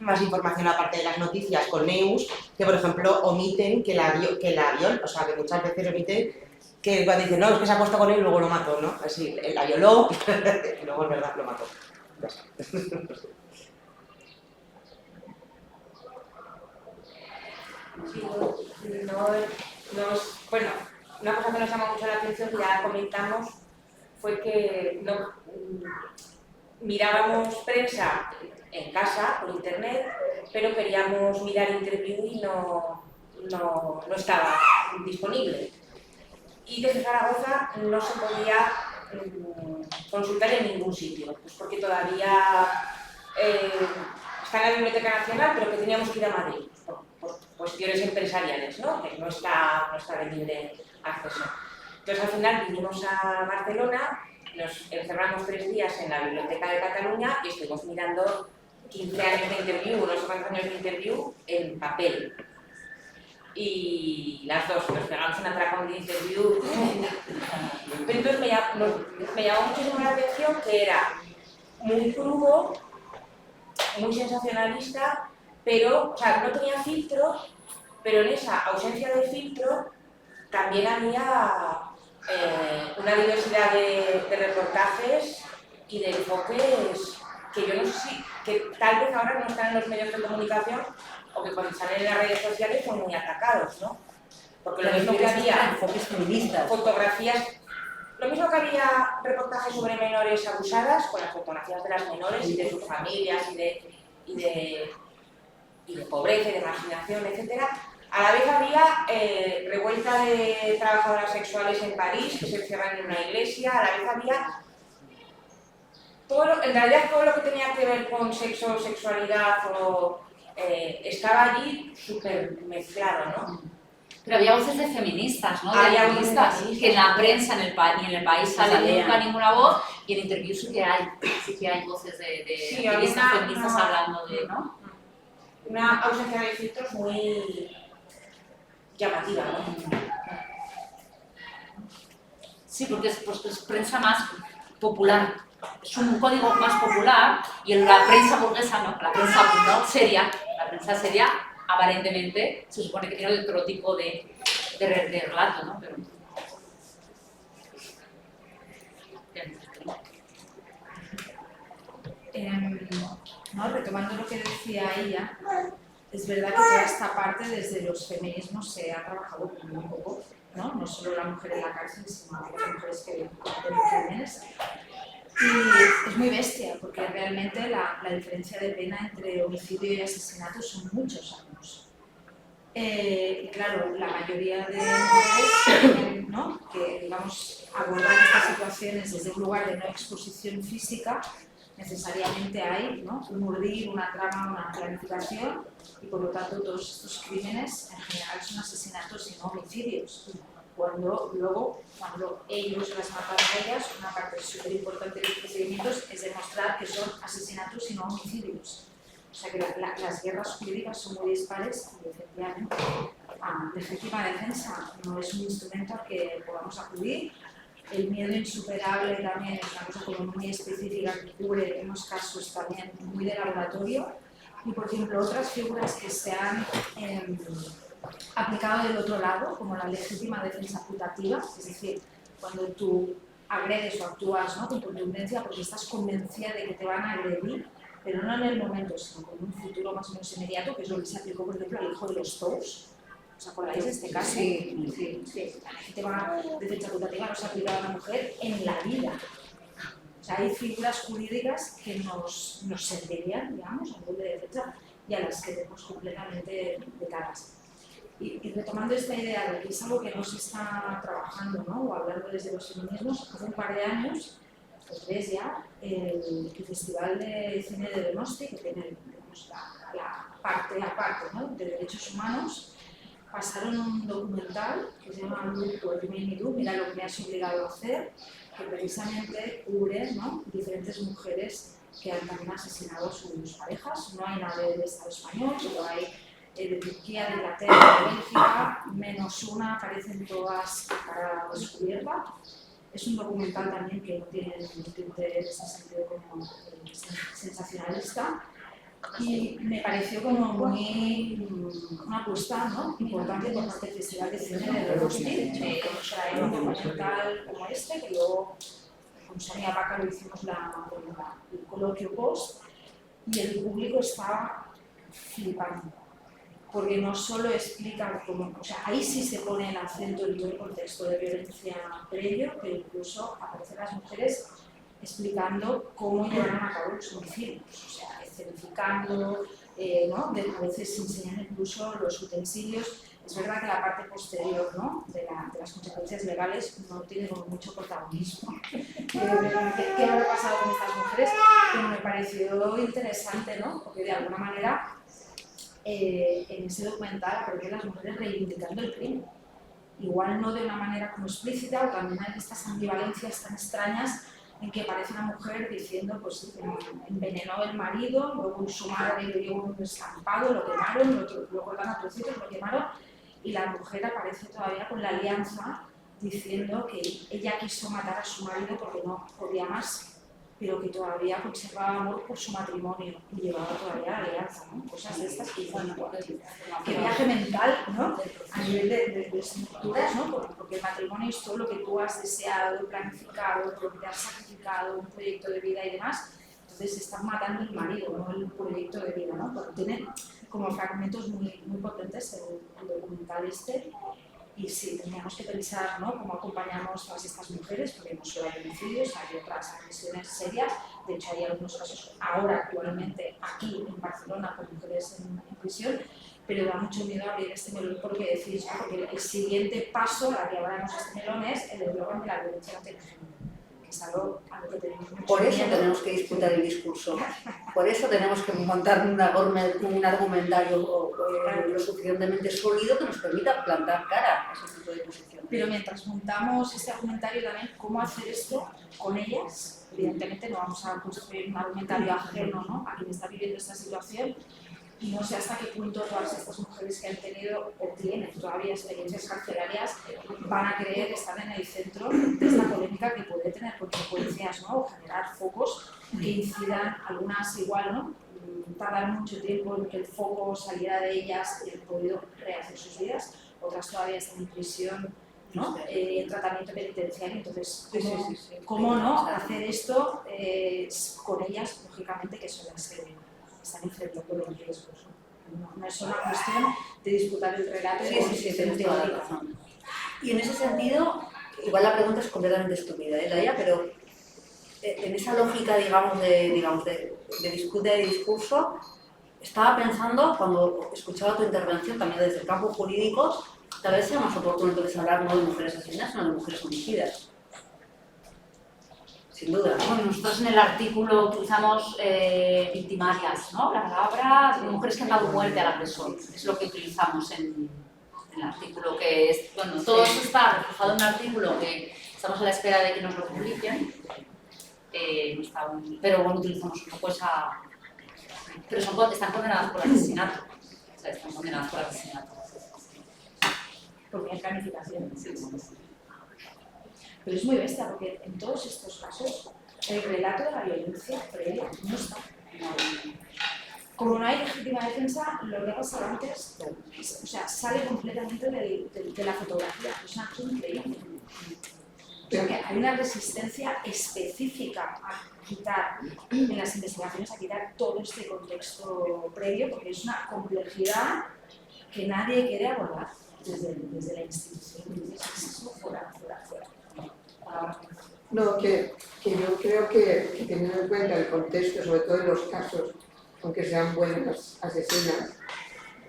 más información aparte de las noticias con Neus, que por ejemplo omiten que la viol, o sea que muchas veces omiten que cuando dicen, no, es que se ha puesto con él y luego lo mató, ¿no? Así, la violó y luego es verdad, lo mató. Sí, bueno, una cosa que nos llama mucho la atención, que ya comentamos, fue que mirábamos prensa en casa, por internet, pero queríamos mirar Interview y no estaba disponible. Y desde Zaragoza no se podía consultar en ningún sitio, pues porque todavía está en la Biblioteca Nacional, pero que teníamos que ir a Madrid, por cuestiones empresariales, ¿no? Que no está de libre acceso. Entonces al final vinimos a Barcelona, nos encerramos 3 días en la Biblioteca de Cataluña y estuvimos mirando 15 años de Interview, unos cuantos años de Interview en papel. Y las dos nos pegamos un atracón de Interview. Pero entonces me llamó muchísimo la atención que era muy crudo, muy sensacionalista, pero, o sea, no tenía filtro, pero en esa ausencia de filtro también había una diversidad de reportajes y de enfoques que yo no sé si, que tal vez ahora no están en los medios de comunicación o que cuando salen en las redes sociales son muy atacados, ¿no? Porque lo Pero mismo que había enfoques feministas. fotografías, lo mismo que había reportajes sobre menores abusadas, con las fotografías de las menores y de sus familias y de pobreza y de marginación, etcétera. A la vez había revuelta de trabajadoras sexuales en París, que se encierran en una iglesia, a la vez había en realidad todo lo que tenía que ver con sexo, sexualidad, estaba allí súper mezclado, ¿no? Pero había voces de feministas, ¿no? De Había feministas, feministas. que en la prensa ni en el país sale nunca ninguna voz, y en interviews sí que hay voces de Sí, activistas había feministas hablando de, ¿no? Una ausencia de filtros muy llamativa, ¿no? Sí, porque es prensa más popular, es un código más popular, y en la prensa burguesa no, la prensa no seria, la prensa seria aparentemente se supone que tiene otro tipo de relato, ¿no? Pero... ¿no? Retomando lo que decía ella, es verdad que toda esta parte desde los feminismos se ha trabajado muy poco, ¿no? No solo la mujer en la cárcel, sino las mujeres que cometen crímenes. Y es muy bestia, porque realmente la diferencia de pena entre homicidio y asesinato son muchos años. Y claro, la mayoría de mujeres, ¿no? Que digamos, abordan estas situaciones desde un lugar de no exposición física, necesariamente hay, ¿no? Un urdir, una trama, una planificación, y por lo tanto todos estos crímenes en general son asesinatos y no homicidios. Cuando ellos las matan a ellas, una parte súper importante de los procedimientos es demostrar que son asesinatos y no homicidios. O sea que las guerras jurídicas son muy dispares y efectivamente la legítima defensa no es un instrumento al que podamos acudir. El miedo insuperable también es una cosa como muy específica que cubre unos casos también muy de laboratorio. Y por ejemplo otras figuras que se han aplicado del otro lado, como la legítima defensa putativa, es decir, cuando tú agredes o actúas, ¿no? Con contundencia porque estás convencida de que te van a agredir, pero no en el momento, sino con un futuro más o menos inmediato, que es lo que se aplicó, por ejemplo, al hijo de los Tous. ¿Os acordáis de este caso? Sí. La legítima defensa putativa no se aplica a la mujer en la vida. O sea, hay figuras jurídicas que nos servirían, digamos, a nivel de defensa y a las que tenemos completamente vetadas. Y retomando esta idea de que es algo que no se está trabajando, ¿no? O hablando desde los feminismos, hace un par de años, o 3 ya, el Festival de Cine de Donosti, que tiene, digamos, la parte aparte, ¿no? De derechos humanos, pasaron un documental que se llama Look What You Made Me Do, mira lo que me has obligado a hacer, que precisamente cubre, ¿no? Diferentes mujeres que han también asesinado a sus parejas. No hay nada del Estado español, pero hay de Turquía, de Inglaterra, de Bélgica, menos una, aparecen todas a cara descubierta. Es un documental también que no tiene ningún tinte en ese sentido como sensacionalista. Y me pareció como muy una apuesta, ¿no? Importante por parte del Festival de Cine de Donosti, traer un documental como este, que luego con Sonia Paca lo hicimos el coloquio post, y el público estaba flipando. Porque no solo explican cómo, o sea, ahí sí se pone el acento en todo el contexto de violencia previo, pero incluso aparecen las mujeres explicando cómo llevaron a cabo los homicidios, o sea, escenificando, ¿no? A veces enseñan incluso los utensilios. Es verdad que la parte posterior, ¿no? de las consecuencias legales no tiene como mucho protagonismo. ¿Qué habrá pasado con estas mujeres? Pero me pareció interesante, ¿no? Porque de alguna manera en ese documental aparecen las mujeres reivindicando el crimen. Igual no de una manera como explícita, o también hay estas ambivalencias tan extrañas en que aparece una mujer diciendo, pues envenenó el marido, luego su madre le dio un estampado, lo quemaron, lo cortaron a trocitos, lo quemaron, y la mujer aparece todavía con la alianza diciendo que ella quiso matar a su marido porque no podía más, pero que todavía conservaba amor por su matrimonio y llevaba todavía la alianza, ¿no? Cosas de estas que dicen, qué viaje mental, ¿no? A nivel de estructuras, ¿no? Porque el matrimonio es todo lo que tú has deseado, planificado, lo que te has sacrificado, un proyecto de vida y demás. Entonces están matando el marido, no el proyecto de vida, ¿no? Porque como fragmentos muy, muy potentes el documental este. Y sí, teníamos que pensar, ¿no?, cómo acompañamos a todas estas mujeres, porque no solo hay homicidios, hay otras agresiones serias. De hecho, hay algunos casos ahora, actualmente, aquí en Barcelona, con mujeres en prisión, pero da mucho miedo abrir este melón porque decís, ¿no?, porque el siguiente paso a que abramos este melón es el eslogan de la violencia contra el género, que es algo a lo que tenemos mucho Por eso miedo. tenemos que disputar el discurso, por eso tenemos que montar un argumentario lo suficientemente sólido que nos permita plantar cara a ese tipo de posiciones. Pero mientras montamos este argumentario también, ¿cómo hacer esto con ellas? Evidentemente no vamos a construir un argumentario ajeno, ¿no?, a quien está viviendo esta situación, y no sé hasta qué punto todas estas mujeres que han tenido o tienen todavía experiencias carcelarias van a querer estar en el centro de esta polémica que puede tener consecuencias, ¿no?, o generar focos que incidan, algunas igual, ¿no?, tardan mucho tiempo en que el foco saliera de ellas y han podido rehacer sus vidas, otras todavía están en prisión, ¿no?, en tratamiento penitenciario. Entonces, ¿cómo no hacer esto con ellas, lógicamente, que suelen ser, están enfrentando los riesgos? No es solo una cuestión de disputar el relato. Sí, tienes toda la razón. Y en ese sentido, igual la pregunta es completamente estúpida, Laia, pero en esa lógica, digamos, de disputa y discurso, estaba pensando, cuando escuchaba tu intervención también desde el campo jurídico, tal vez sea más oportuno entonces hablar no de mujeres asesinas, sino de mujeres homicidas. Sin duda. Bueno, nosotros en el artículo utilizamos victimarias, ¿no?, la palabra de mujeres que han dado muerte al agresor. Es lo que utilizamos en el artículo, que es, bueno, todo eso está reflejado en un artículo que estamos a la espera de que nos lo publiquen. Pero bueno, utilizamos un poco esa... Pero están condenadas por asesinato. O sea, están condenadas por asesinato. Porque hay planificación. Sí. Pero es muy bestia, porque en todos estos casos el relato de la violencia previa no está. Como no hay legítima defensa, lo que ha pasado antes, o sea, sale completamente de la fotografía. Es una cosa increíble. Porque hay una resistencia específica a quitar, en las investigaciones, a quitar todo este contexto previo, porque es una complejidad que nadie quiere abordar desde la institución. Entonces, eso fuera. No, que yo creo que teniendo en cuenta el contexto, sobre todo en los casos, aunque sean buenas asesinas,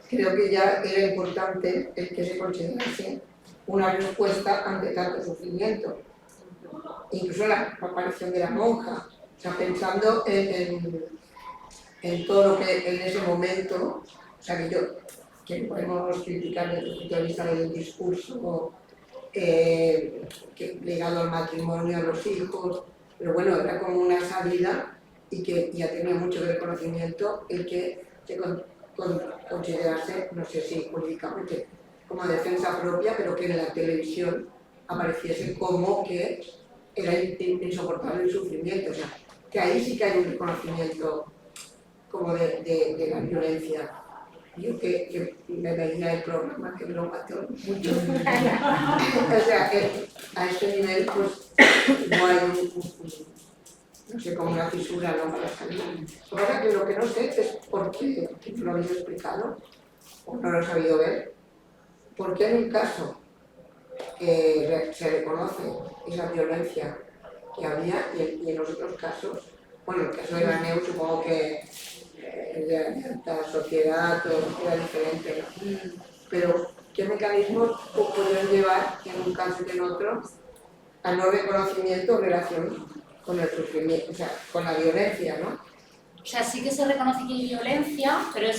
creo que ya era importante el que se considerase una respuesta ante tanto sufrimiento. Incluso la aparición de la monja, o sea, pensando en todo lo que en ese momento, o sea, que podemos criticar desde el punto de vista del discurso ligado al matrimonio, a los hijos, pero bueno, era como una salida y que ya tenía mucho reconocimiento el que se considerase, no sé si jurídicamente, como defensa propia, pero que en la televisión apareciese como que era insoportable el sufrimiento, o sea, que ahí sí que hay un reconocimiento como de la violencia. Yo que me veía el programa, que me lo mató mucho. O sea, a este nivel, pues, no hay no sé, como una fisura, ¿no?, para salir. Ahora que lo que no sé es por qué, que no lo habéis explicado, o no lo he sabido ver, por qué en un caso se reconoce esa violencia que había y en los otros casos, bueno, el caso de la NEU supongo que de la sociedad todo era diferente, ¿no? Pero ¿qué mecanismos podrían llevar en un caso y en otro al no reconocimiento en relación con el sufrimiento, o sea, con la violencia, ¿no? O sea, sí que se reconoce que hay violencia, pero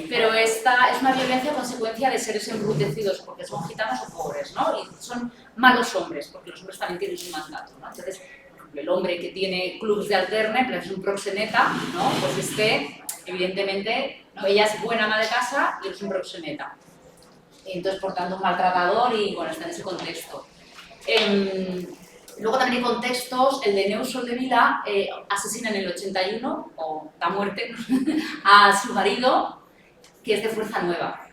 pero esta es una violencia consecuencia de seres embrutecidos, porque son gitanos o pobres, ¿no? Y son malos hombres, porque los hombres también tienen su mandato, ¿no? Entonces, el hombre que tiene clubs de alterne, pero es un proxeneta, ¿no? Pues evidentemente, ¿no?, ella es buena ama de casa y él es un proxeneta. Entonces, por tanto, un maltratador y, bueno, está en ese contexto. Luego también hay contextos, el de Neus Soldevila asesina en el 81, o da muerte, a su marido, que es de Fuerza Nueva.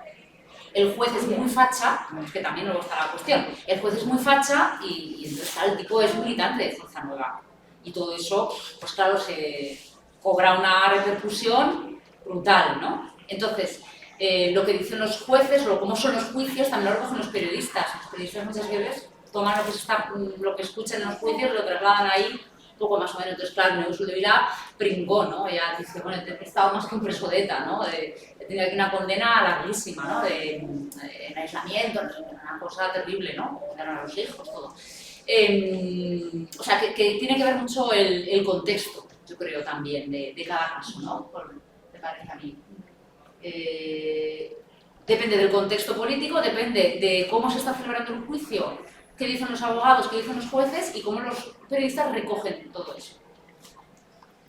El juez es muy facha, que también luego está la cuestión, el juez es muy facha y entonces el tipo es militante de Fuerza Nueva. Y todo eso, pues claro, se cobra una repercusión brutal, ¿no? Entonces, lo que dicen los jueces o cómo son los juicios también lo recogen los periodistas. Los periodistas muchas veces toman lo que escuchan en los juicios, lo trasladan ahí un poco más o menos. Entonces, claro, Neus Soldevila pringó, ¿no? Ella dice, bueno, he estado más que un preso de ETA, ¿no? He tenido aquí una condena larguísima, ¿no? En aislamiento, una cosa terrible, ¿no? Condenar a los hijos, todo. O sea, que tiene que ver mucho el contexto, yo creo, también, de cada caso, ¿no? Me parece a mí. Depende del contexto político, depende de cómo se está celebrando el juicio, qué dicen los abogados, qué dicen los jueces y cómo los periodistas recogen todo eso.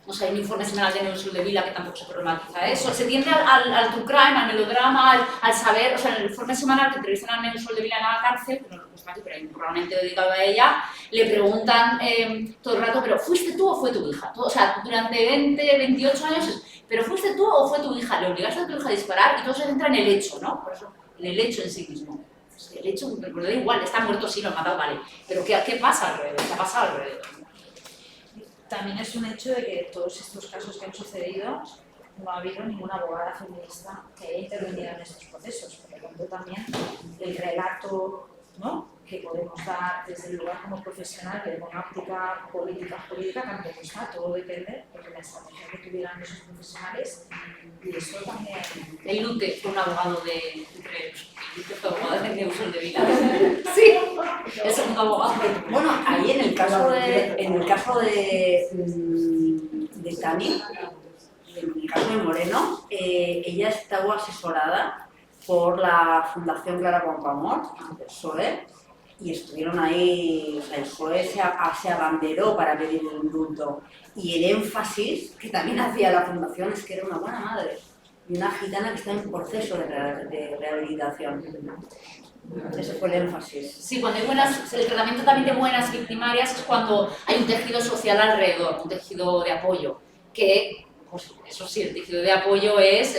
O sea, hay un informe semanal de Neus Soldevila que tampoco se problematiza eso. Se tiende al true crime, al melodrama, al saber, o sea, en el informe semanal que entrevistan a Neus Soldevila en la cárcel, que no lo puesto aquí, pero hay un programa entero dedicado a ella, le preguntan todo el rato, ¿pero fuiste tú o fue tu hija? Todo, o sea, durante 20, 28 años, ¿pero fuiste tú o fue tu hija? ¿Le obligaste a tu hija a disparar? Y todo se centra en el hecho, ¿no? Por eso, en el hecho en sí mismo. El hecho, pero da igual, está muerto, sí, lo han matado, vale. Pero ¿qué pasa alrededor? ¿Qué ha pasado alrededor? También es un hecho de que todos estos casos que han sucedido no ha habido ninguna abogada feminista que haya intervenido en estos procesos. Por lo tanto, también el relato, ¿no?, que podemos dar desde el lugar como profesional, de una óptica política tampoco está, todo depende de la estrategia que tuvieran esos profesionales y eso también. El Lute fue un abogado de Neus Soldevila. Sí, es un abogado. Bueno, ahí en el caso de Tani, en el caso de Moreno, ella estuvo asesorada por la Fundación Clara Campoamor, del PSOE, y estuvieron ahí, o sea, el PSOE se abanderó para pedir el indulto. Y el énfasis que también hacía la Fundación es que era una buena madre y una gitana que está en proceso de rehabilitación. Ese fue el énfasis. Sí, cuando hay el tratamiento también de buenas victimarias es cuando hay un tejido social alrededor, un tejido de apoyo, que, pues eso sí, el tejido de apoyo es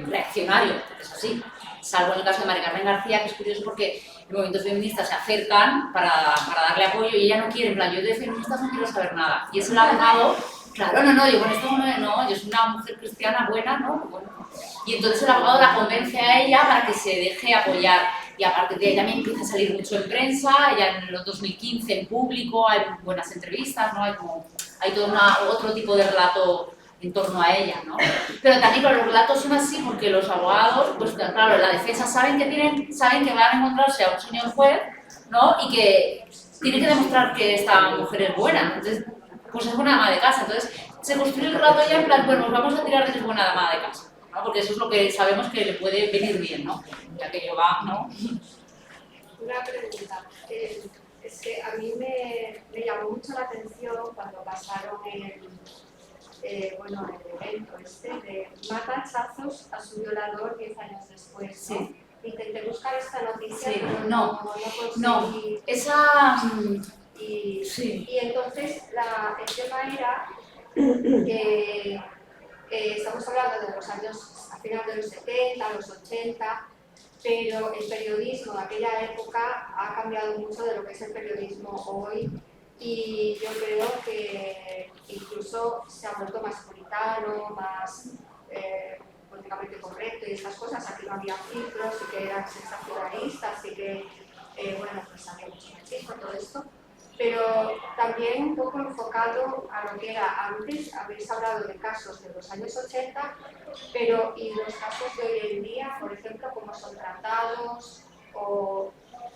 reaccionario, eso sí, salvo en el caso de María Carmen García, que es curioso porque los movimientos feministas se acercan para darle apoyo y ella no quiere, en plan, yo de feministas no quiero saber nada. Y es el abogado, claro, no, yo con esto no, yo soy una mujer cristiana buena, ¿no? Bueno. Y entonces el abogado la convence a ella para que se deje apoyar. Y aparte de ella también empieza a salir mucho en prensa, ya en los 2015 en público, hay buenas entrevistas, ¿no? Hay todo otro tipo de relato en torno a ella, ¿no? Pero también los relatos son así porque los abogados, pues claro, la defensa saben que van a encontrarse a un señor juez, ¿no? Y que tiene que demostrar que esta mujer es buena, entonces, pues es buena dama de casa, entonces se construye el relato ya en plan, bueno, nos vamos a tirar de que es buena dama de casa, ¿no? Porque eso es lo que sabemos que le puede venir bien, ¿no? Ya que yo va, ¿no? Una pregunta. Es que a mí me llamó mucho la atención cuando pasaron el evento de mata hachazos a su violador 10 años después, ¿no? Sí. Intenté buscar esta noticia, Sí, pero no conseguí. esa... Y entonces el tema era que estamos hablando de los años, a finales de los 70, los 80, pero el periodismo de aquella época ha cambiado mucho de lo que es el periodismo hoy y yo creo que incluso se ha vuelto más puritano, más políticamente correcto y esas cosas. Aquí no había filtros, sí que eran sensacionalistas, sí que, pues había mucho machismo, todo esto. Pero también un poco enfocado a lo que era antes. Habéis hablado de casos de los años 80, pero y los casos de hoy en día, por ejemplo, cómo son tratados, o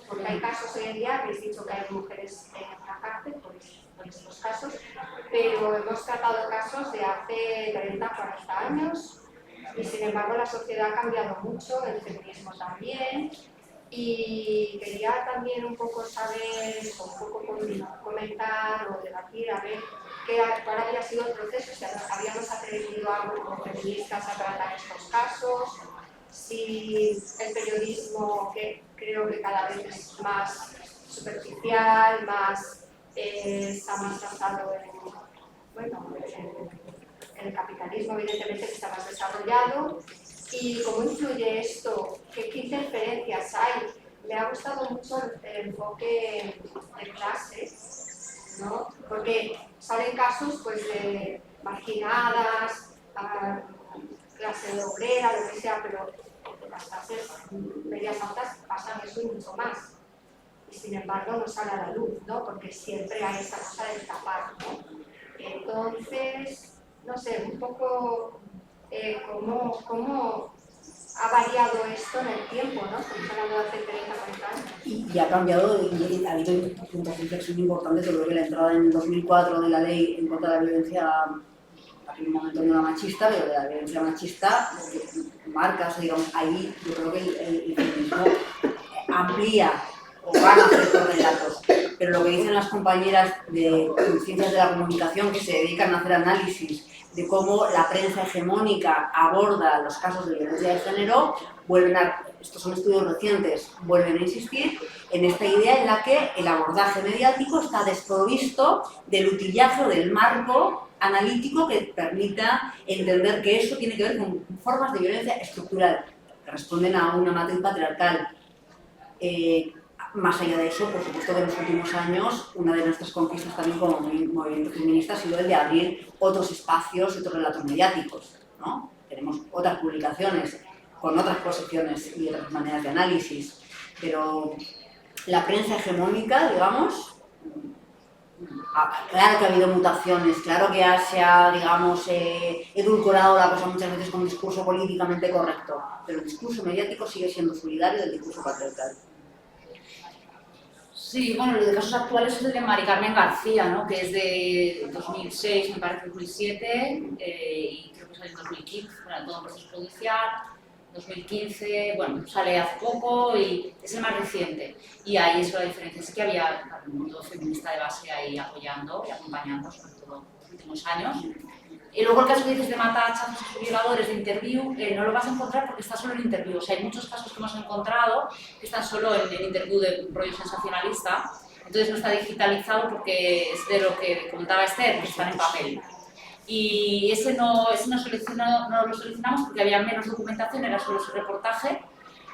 porque hay casos hoy en día, habéis dicho que hay mujeres en la cárcel por estos casos, pero hemos tratado casos de hace 30, 40 años, y sin embargo la sociedad ha cambiado mucho, el feminismo también. Y quería también un poco saber, o un poco comentar o debatir, a ver cuál había sido el proceso, si habíamos atrevido algo como feministas a tratar estos casos, si el periodismo, que creo que cada vez es más superficial, está más tratado en el capitalismo, evidentemente, que está más desarrollado. ¿Y cómo influye esto? ¿Qué interferencias hay? Me ha gustado mucho el enfoque de clases, ¿no? Porque salen casos pues, de marginadas, clase obrera, lo que sea, pero en las clases medias altas pasan eso y mucho más. Y sin embargo no sale a la luz, ¿no? Porque siempre hay esa cosa de tapar, ¿no? Entonces, no sé, un poco cómo ha variado esto en el tiempo, ¿no? Estamos hablando de hace 30, 40 años. Y ha cambiado, y ha habido puntos de inflexión importantes. Yo creo que la entrada en el 2004 de la ley en contra de la violencia, en un momento no era machista, pero de la violencia machista, marca, o sea, digamos, ahí yo creo que el feminismo amplía o van a hacer estos relatos. Pero lo que dicen las compañeras de ciencias de la comunicación que se dedican a hacer análisis de cómo la prensa hegemónica aborda los casos de violencia de género, estos son estudios recientes, vuelven a insistir en esta idea en la que el abordaje mediático está desprovisto del utillaje o del marco analítico que permita entender que eso tiene que ver con formas de violencia estructural que responden a una matriz patriarcal. Más allá de eso, por supuesto que en los últimos años una de nuestras conquistas también como movimiento feminista ha sido el de abrir otros espacios y otros relatos mediáticos, ¿no? Tenemos otras publicaciones con otras posiciones y otras maneras de análisis, pero la prensa hegemónica, digamos, claro que ha habido mutaciones, claro que se ha, digamos, edulcorado la cosa muchas veces con un discurso políticamente correcto, pero el discurso mediático sigue siendo solidario del discurso patriarcal. Sí, bueno, los de casos actuales es el de Mari Carmen García, ¿no? Que es de 2006, me parece, 2007, y creo que sale en 2015, bueno, todo un proceso judicial, 2015, bueno, sale hace poco y es el más reciente. Y ahí es la diferencia, sí que había un mundo feminista de base ahí apoyando y acompañando, sobre todo en los últimos años. Y luego el caso que dices de mata a hachazos a sus violadores de Interview, no lo vas a encontrar porque está solo en Interview. O sea, hay muchos casos que hemos encontrado que están solo en Interview de rollo sensacionalista. Entonces no está digitalizado porque es de lo que comentaba Esther, que están en papel. Y ese no lo seleccionamos porque había menos documentación, era solo ese reportaje.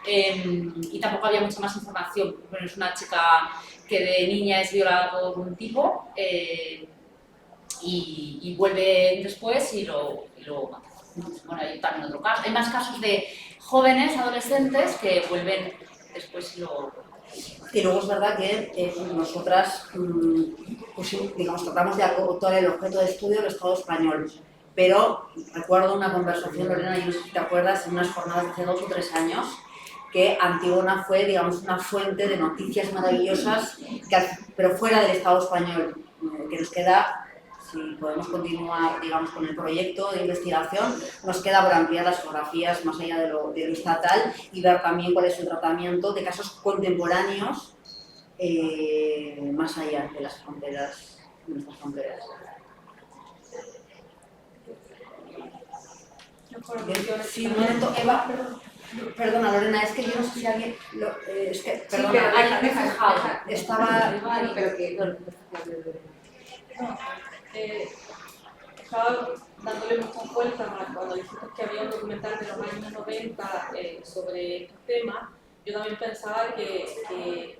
Y tampoco había mucha más información. Bueno, es una chica que de niña es violada por un tipo. Y vuelve después y lo mata. Bueno, hay también otro caso. Hay más casos de jóvenes, adolescentes, que vuelven después y lo... Y luego es verdad que nosotras, pues, digamos, tratamos de acotar el objeto de estudio del Estado español. Pero recuerdo una conversación, Lorena, yo no sé si te acuerdas, en unas jornadas de hace 2 o 3 años, que Antigona fue, digamos, una fuente de noticias maravillosas, pero fuera del Estado español, que nos queda... Si podemos continuar, digamos, con el proyecto de investigación, nos queda por ampliar las geografías más allá de lo estatal y ver también cuál es el tratamiento de casos contemporáneos más allá de las fronteras, de nuestras fronteras. Sí, un momento, Eva, perdona Lorena, es que yo no sé si alguien... es que, perdona, estaba... pero que... Estaba dándole muchas vueltas cuando dijiste que había un documental de los años 90 sobre estos temas. Yo también pensaba que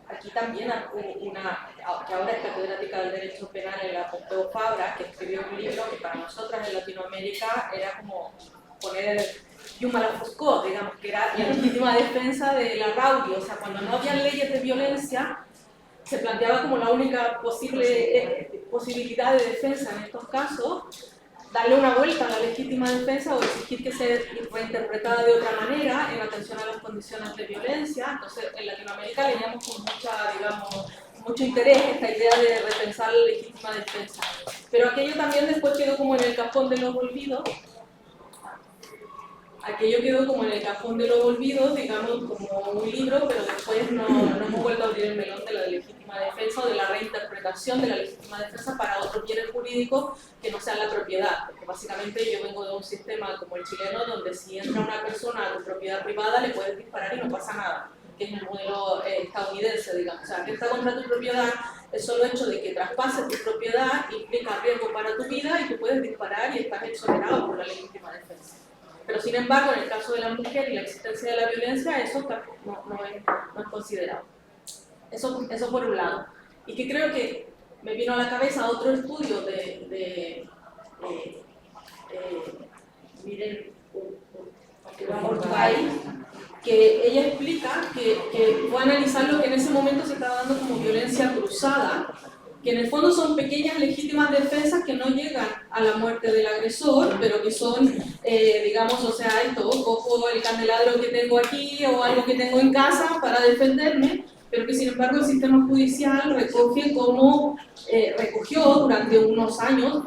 aquí también que ahora es catedrática del Derecho Penal en la Pompeu Fabra, que escribió un libro que para nosotras en Latinoamérica era como poner Yuma la Foucault, digamos, que era la legítima defensa de la Raudio. O sea, cuando no había leyes de violencia, se planteaba como la única posibilidad de defensa en estos casos, darle una vuelta a la legítima defensa o exigir que sea reinterpretada de otra manera en atención a las condiciones de violencia. Entonces, en Latinoamérica leíamos con mucho interés esta idea de repensar la legítima defensa. Pero aquello también después quedó como en el cajón de los olvidos. Aquello quedó como en el cajón de los olvidos, digamos, como un libro, pero después no hemos vuelto a abrir el melón de la legítima defensa o de la reinterpretación de la legítima defensa para otros bienes jurídicos que no sean la propiedad. Porque básicamente yo vengo de un sistema como el chileno, donde si entra una persona a tu propiedad privada le puedes disparar y no pasa nada, que es el modelo estadounidense, digamos. O sea, que está contra tu propiedad, el solo hecho de que traspases tu propiedad implica riesgo para tu vida y tú puedes disparar y estás exonerado por la legítima defensa. Pero sin embargo, en el caso de la mujer y la existencia de la violencia, eso no es considerado. Eso por un lado. Y que creo que me vino a la cabeza otro estudio miren, país, que ella explica que fue a analizar lo que en ese momento se estaba dando como violencia cruzada, que en el fondo son pequeñas legítimas defensas que no llegan a la muerte del agresor, pero que son, digamos, o sea, esto, cojo el candelabro que tengo aquí o algo que tengo en casa para defenderme, pero que sin embargo el sistema judicial recoge como, recogió durante unos años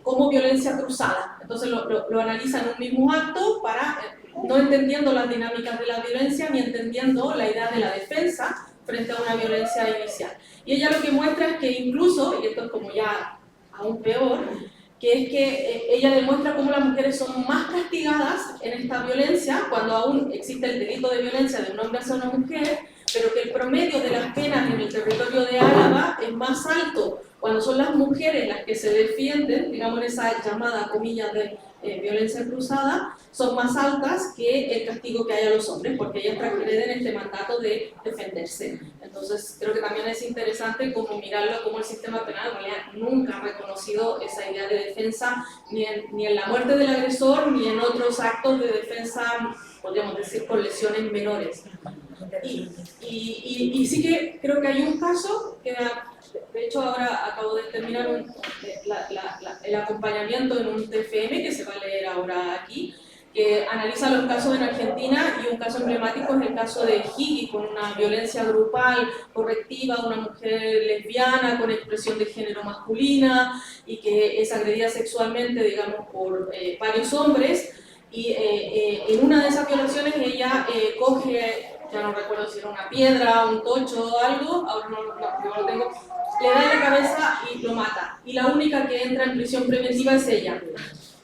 como violencia cruzada. Entonces lo analiza en un mismo acto para, no entendiendo las dinámicas de la violencia ni entendiendo la idea de la defensa frente a una violencia inicial. Y ella lo que muestra es que incluso, y esto es como ya aún peor, que es que ella demuestra cómo las mujeres son más castigadas en esta violencia cuando aún existe el delito de violencia de un hombre hacia una mujer, pero que el promedio de las penas en el territorio de Álava es más alto cuando son las mujeres las que se defienden, digamos en esa llamada comillas de violencia cruzada, son más altas que el castigo que hay a los hombres, porque ellas transgreden este mandato de defenderse. Entonces creo que también es interesante como mirarlo como el sistema penal en realidad nunca ha reconocido esa idea de defensa ni en la muerte del agresor ni en otros actos de defensa, podríamos decir, con lesiones menores. Y sí que creo que hay un caso que, de hecho, ahora acabo de terminar el acompañamiento en un TFM que se va a leer ahora aquí, que analiza los casos en Argentina, y un caso emblemático es el caso de Higi, con una violencia grupal correctiva, una mujer lesbiana con expresión de género masculina y que es agredida sexualmente, digamos, por varios hombres, y en una de esas violaciones ella coge, ya no recuerdo si era una piedra, un tocho o algo, ahora no lo tengo, le da en la cabeza y lo mata. Y la única que entra en prisión preventiva es ella.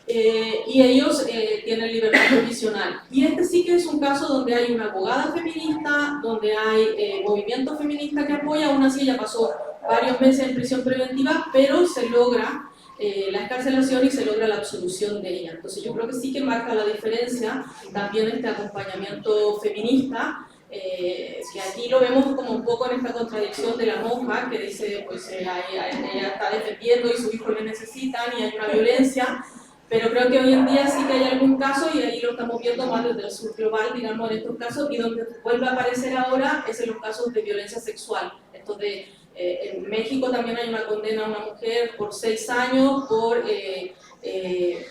Y ellos tienen libertad provisional. Y este sí que es un caso donde hay una abogada feminista, donde hay movimiento feminista que apoya, aún así ella pasó varios meses en prisión preventiva, pero se logra la excarcelación y se logra la absolución de ella. Entonces yo creo que sí que marca la diferencia también este acompañamiento feminista, que aquí lo vemos como un poco en esta contradicción de la monja que dice, pues ella está defendiendo y su hijo le necesitan y hay una violencia, pero creo que hoy en día sí que hay algún caso, y ahí lo estamos viendo más desde el sur global, digamos, en estos casos, y donde vuelve a aparecer ahora es en los casos de violencia sexual. Esto de, en México también hay una condena a una mujer por 6 años por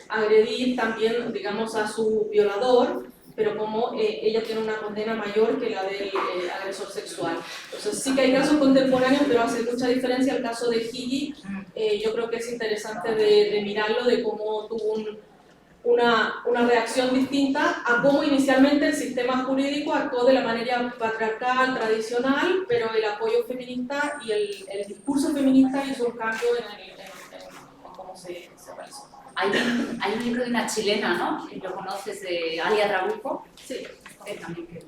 agredir también, digamos, a su violador, pero como ella tiene una condena mayor que la del agresor sexual. Entonces sí que hay casos contemporáneos, pero hace mucha diferencia el caso de Higi. Yo creo que es interesante de mirarlo, de cómo tuvo una reacción distinta a cómo inicialmente el sistema jurídico actuó de la manera patriarcal, tradicional, pero el apoyo feminista y el discurso feminista hizo un cambio en cómo se realizó. Hay un libro de una chilena, ¿no? Que lo conoces, de Alia Trabuco. Sí. También que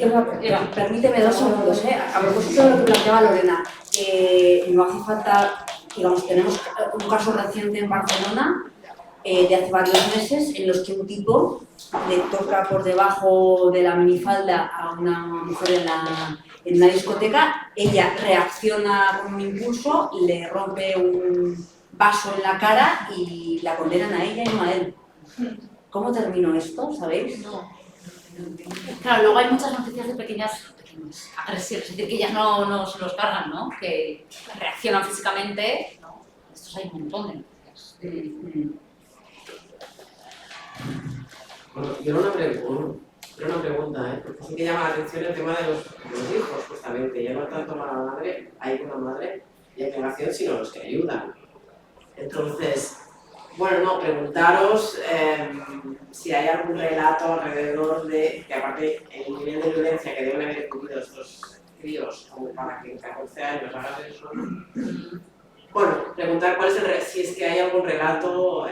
Eva, permíteme 2 segundos, a propósito de lo que planteaba Lorena. No hace falta, digamos, tenemos un caso reciente en Barcelona de hace varios meses en los que un tipo le toca por debajo de la minifalda a una mujer en una discoteca, ella reacciona con un impulso, le rompe un vaso en la cara y la condenan a ella y no a él. ¿Cómo terminó esto? ¿Sabéis? No. Claro, luego hay muchas noticias de pequeñas agresiones, es decir, que ellas no se los cargan, ¿no? Que reaccionan físicamente, ¿no? Estos hay un montón de noticias. Bueno, yo una pregunta, porque sí que llama la atención el tema de los hijos, justamente. Ya no tanto para la madre, hay una madre y abnegación, sino los que ayudan. Entonces, bueno, no, preguntaros si hay algún relato alrededor de que, aparte, el nivel de violencia que deben haber ocurrido estos críos, como para que en 14 años hagan eso. Bueno, preguntar cuál es si es que hay algún relato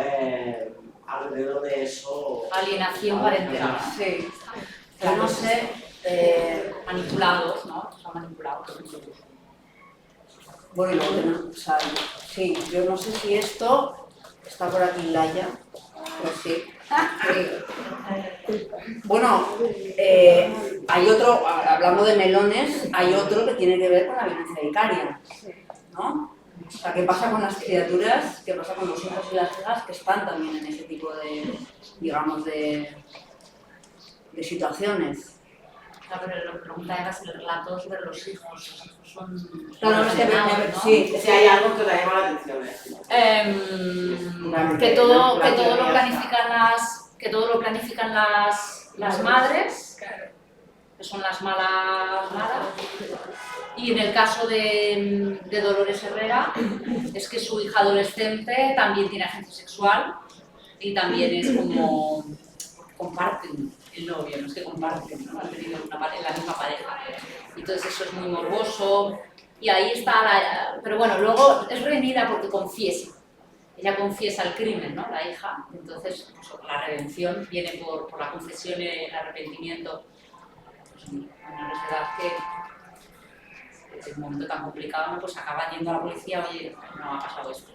alrededor de eso. Alienación parental. Sí. Yo no sé. Manipulados, ¿no? Son manipulados. Bueno, o sea, sí, yo no sé si esto está por aquí Laia, pero sí. Bueno, hay otro, hablando de melones, hay otro que tiene que ver con la violencia vicaria, ¿no? O sea, ¿qué pasa con las criaturas? ¿Qué pasa con los hijos y las hijas que están también en ese tipo de, digamos, de situaciones? Claro, pero lo que pregunta era si el relato sobre los hijos son... Claro, es que sí, Si hay algo que te llama la atención. Que todo lo planifican las madres, que son las malas. Y en el caso de Dolores Herrera, es que su hija adolescente también tiene agencia sexual y también es como comparten el novio, no es que comparten, ¿no? Han tenido la misma pareja. Entonces eso es muy morboso y ahí está pero bueno, luego es reñida porque confiesa. Ella confiesa el crimen, ¿no? La hija. Entonces pues, la redención viene por la confesión y el arrepentimiento. Pues, menores de edad que en un momento tan complicado, pues acaban yendo a la policía, oye, no ha pasado esto.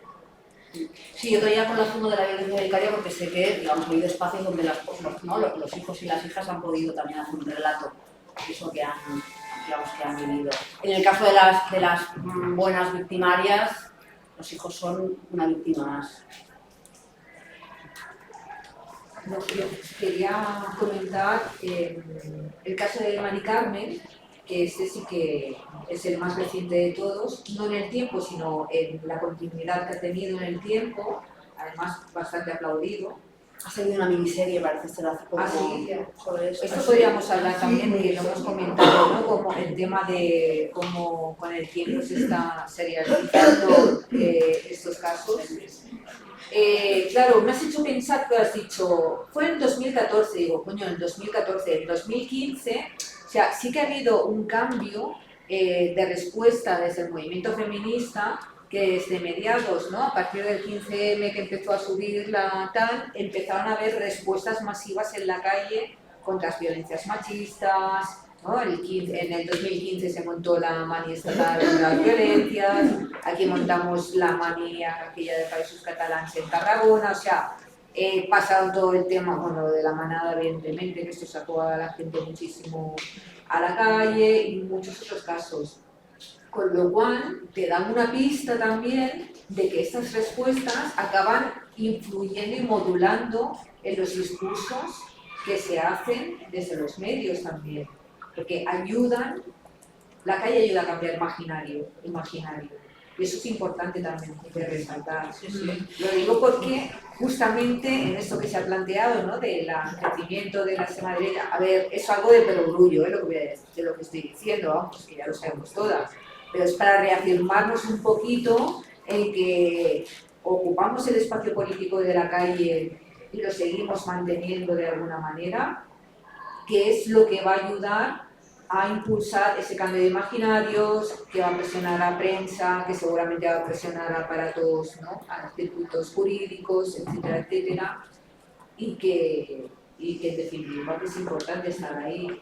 Sí, yo todavía con la fondo de la violencia vicaria porque sé que, digamos, hay espacios donde los hijos y las hijas han podido también hacer un relato de eso que han vivido. En el caso de las buenas victimarias, los hijos son una víctima más. No, yo quería comentar el caso de Mari Carmen, que este sí que es el más reciente de todos, no en el tiempo, sino en la continuidad que ha tenido en el tiempo, además bastante aplaudido. Ha salido una miniserie, parece ser hace poco, sobre eso. Esto podríamos hablar también, que lo hemos comentado, ¿no? Como el tema de cómo con el tiempo se está serializando estos casos. Claro, me has hecho pensar que has dicho, fue en 2014, digo, coño, en 2014, en 2015, o sea, sí que ha habido un cambio de respuesta desde el movimiento feminista, que desde mediados, ¿no? A partir del 15M que empezó a subir la tal, empezaron a haber respuestas masivas en la calle contra las violencias machistas, ¿no? En el 2015 se montó la mani estatal de las violencias, aquí montamos la mani aquella de Països Catalans en Tarragona, o sea, pasaron todo el tema, bueno, de la manada evidentemente, que esto sacó a la gente muchísimo a la calle y muchos otros casos. Con lo cual te dan una pista también de que estas respuestas acaban influyendo y modulando en los discursos que se hacen desde los medios también, porque ayudan, la calle ayuda a cambiar imaginario. Y eso es importante también de resaltar. Lo digo porque justamente en esto que se ha planteado, ¿no? Del crecimiento de la extrema derecha, a ver, es algo de perogrullo, lo que voy a decir, de lo que estoy diciendo, vamos, que ya lo sabemos todas, pero es para reafirmarnos un poquito en que ocupamos el espacio político de la calle y lo seguimos manteniendo de alguna manera, que es lo que va a ayudar a impulsar ese cambio de imaginarios, que va a presionar a prensa, que seguramente va a presionar a aparatos, ¿no? A los circuitos jurídicos, etcétera, etcétera, y que en definitiva es importante estar ahí.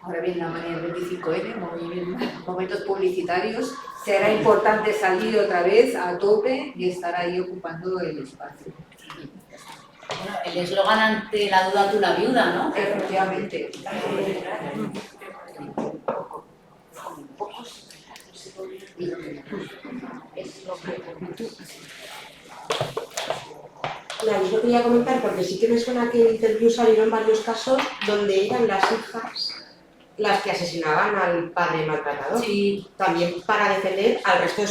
Ahora bien, la manera del 25N, momentos publicitarios, será importante salir otra vez a tope y estar ahí ocupando el espacio. Bueno, el eslogan ante la duda tú la viuda, ¿no? Efectivamente. Claro, yo quería comentar porque sí que me suena que en interview salieron varios casos donde eran las hijas las que asesinaban al padre maltratador. Sí. También para defender al resto de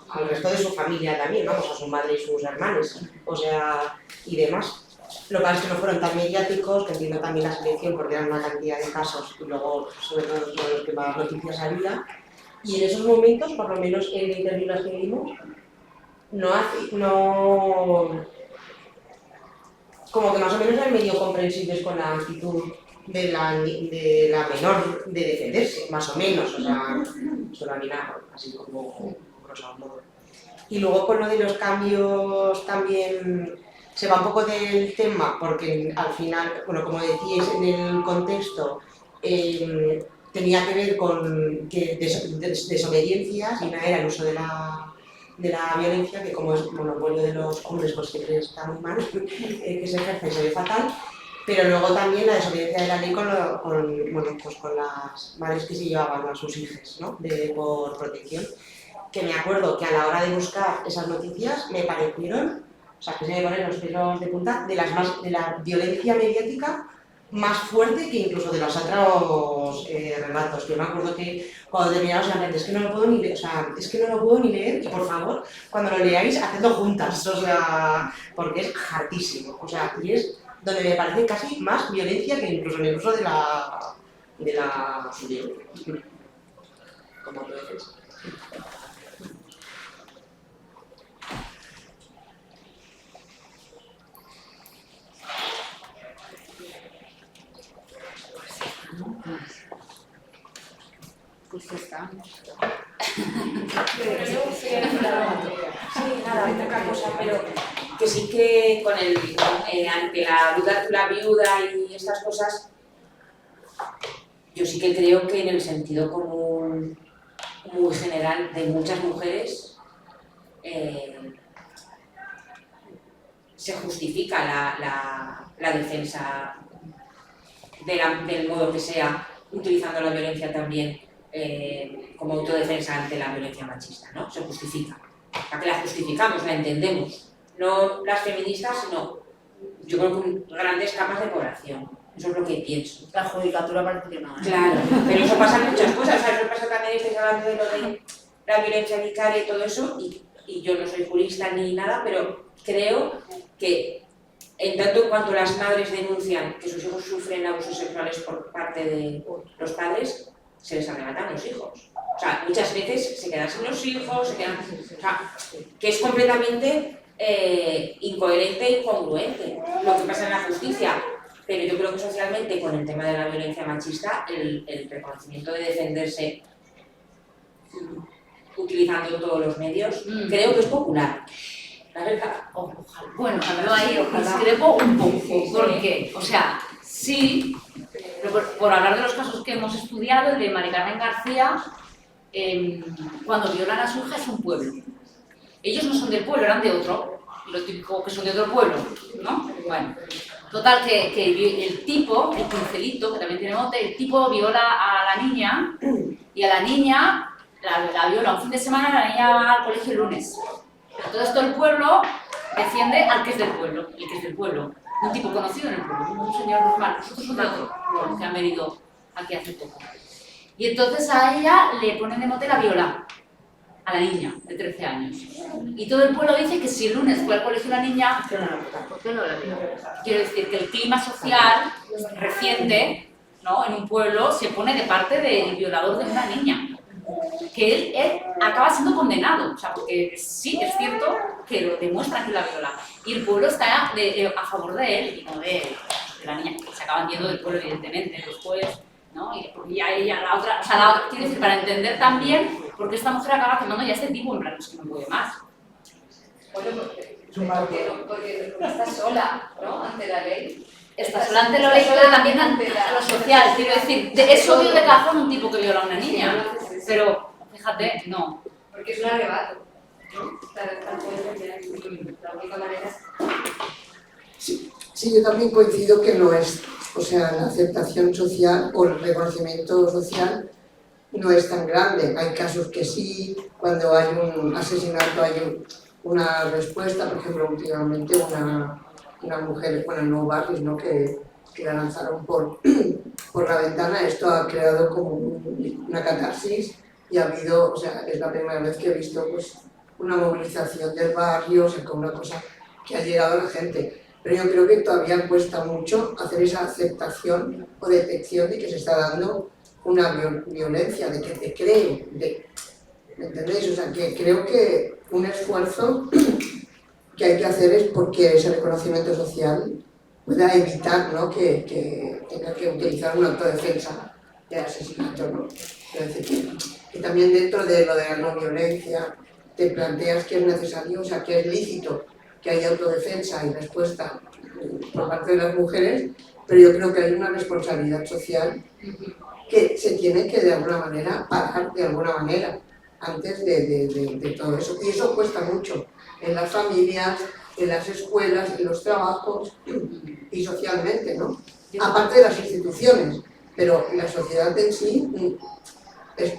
al resto de su familia también, vamos, a su madre y sus hermanos, o sea, y demás. Lo que pasa es que no fueron tan mediáticos, que entiendo también la selección porque eran una cantidad de casos y luego sobre todo los que más noticias había. Y en esos momentos, por lo menos en el interview las que vimos, no como que más o menos eran medio comprensibles con la actitud de la menor de defenderse, más o menos, o sea, solo animar, así como grosso modo. Y luego con lo de los cambios también se va un poco del tema, porque al final, bueno, como decíais en el contexto, tenía que ver con que desobediencias y una era el uso de la violencia, que como es monopolio de los hombres, pues siempre está muy mal, que se ejerce y se ve fatal. Pero luego también la desobediencia de la ley con las madres que se llevaban a sus hijos, ¿no? Por protección. que me acuerdo que a la hora de buscar esas noticias me parecieron, o sea, que se me ponen los pelos de punta, de la violencia mediática más fuerte que incluso de los otros relatos. Yo me acuerdo que cuando terminamos la gente, es que no lo puedo ni leer, o sea, es que no lo puedo ni leer, y por favor, cuando lo leáis, hacedlo juntas, o sea, porque es hartísimo, o sea, y es donde me parece casi más violencia que incluso en el uso de la como tú dices. Pues ya está. Sí, nada, hay poca cosa, pero que sí que con ante la viuda y estas cosas, yo sí que creo que en el sentido común muy general de muchas mujeres se justifica la defensa del modo que sea, utilizando la violencia también como autodefensa ante la violencia machista, ¿no? Se justifica. ¿Para qué la justificamos? La entendemos. No las feministas, sino yo creo que grandes capas de población. Eso es lo que pienso. La judicatura parece que no. Claro, pero eso pasa en muchas cosas. O sea, eso pasa también, estáis hablando de lo de la violencia vicaria y todo eso, y yo no soy jurista ni nada, pero creo que en tanto en cuanto las madres denuncian que sus hijos sufren abusos sexuales por parte de los padres, se les arrebatan los hijos. O sea, muchas veces se quedan sin los hijos, o sea, que es completamente incoherente e incongruente lo que pasa en la justicia. Pero yo creo que socialmente, con el tema de la violencia machista, el reconocimiento de defenderse utilizando todos los medios, creo que es popular. La verdad. Bueno, yo ahí discrepo un poco, porque, o sea, sí, pero por hablar de los casos que hemos estudiado, el de Mari Carmen García, cuando violan a su hija es un pueblo. Ellos no son del pueblo, eran de otro, lo típico que son de otro pueblo, ¿no? Bueno, total, que el tipo, el pincelito, que también tiene mote, el tipo viola a la niña, y a la niña la viola un fin de semana, la niña va al colegio el lunes. Entonces todo el pueblo defiende al que es del pueblo, el que es del pueblo. Un tipo conocido en el pueblo, un señor normal. Nosotros somos de otro pueblo, que han venido aquí hace poco. Y entonces a ella le ponen de mote la viola, a la niña de 13 años. Y todo el pueblo dice que si el lunes fue al colegio la niña, ¿por qué no la viola? Quiero decir que el clima social reciente, ¿no?, en un pueblo se pone de parte del violador de una niña. Que él acaba siendo condenado, o sea, porque sí, es cierto que lo demuestra que la viola, y el pueblo está a favor de él y no de la niña, que se acaban yendo del pueblo, evidentemente, después, ¿no? Y ya ella, la otra, quiero decir, para entender también por qué esta mujer acaba quemando ya este tipo, en plan, es que no puede más. Bueno, porque está sola, ¿no?, ante la ley. Está sola ante la ley, pero también ante lo social, quiero decir, es obvio de cajón un tipo que viola a una niña. Pero, fíjate, no. Porque es un arrebato, ¿no? La única manera es... Sí, yo también coincido que no es, o sea, la aceptación social o el reconocimiento social no es tan grande. Hay casos que sí, cuando hay un asesinato hay una respuesta, por ejemplo, últimamente una mujer, bueno, en Nuevo Barris, ¿no?, que la lanzaron por la ventana. Esto ha creado como una catarsis y ha habido, o sea, es la primera vez que he visto pues una movilización del barrio, o sea, como una cosa que ha llegado a la gente. Pero yo creo que todavía cuesta mucho hacer esa aceptación o detección de que se está dando una violencia, de que te creen, ¿me entendéis? O sea, que creo que un esfuerzo que hay que hacer es porque ese reconocimiento social pueda evitar, ¿no?, que tenga que utilizar una autodefensa de asesinato, ¿no? Es decir, que también dentro de lo de la no violencia te planteas que es necesario, o sea, que es lícito que haya autodefensa y respuesta por parte de las mujeres, pero yo creo que hay una responsabilidad social que se tiene que de alguna manera pagar de alguna manera antes de todo eso. Y eso cuesta mucho en las familias, en las escuelas, en los trabajos y socialmente, ¿no? Aparte de las instituciones, pero la sociedad en sí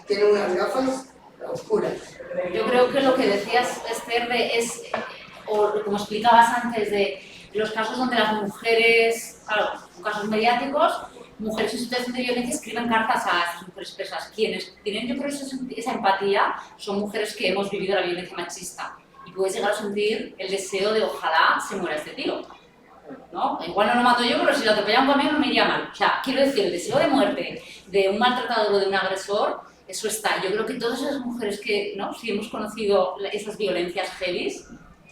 tiene unas gafas oscuras. Yo creo que lo que decías, Esther, o como explicabas antes, de los casos donde las mujeres, claro, casos mediáticos, mujeres en situación de violencia escriben cartas a estas mujeres presas. Quienes tienen, yo creo, esa empatía son mujeres que hemos vivido la violencia machista. Y puedes llegar a sentir el deseo de ojalá se muera este tío, ¿no? Igual no lo mato yo, pero si lo atropella un camión no me iría mal. O sea, quiero decir, el deseo de muerte de un maltratador o de un agresor, eso está. Yo creo que todas esas mujeres que, ¿no?, si hemos conocido esas violencias heavies,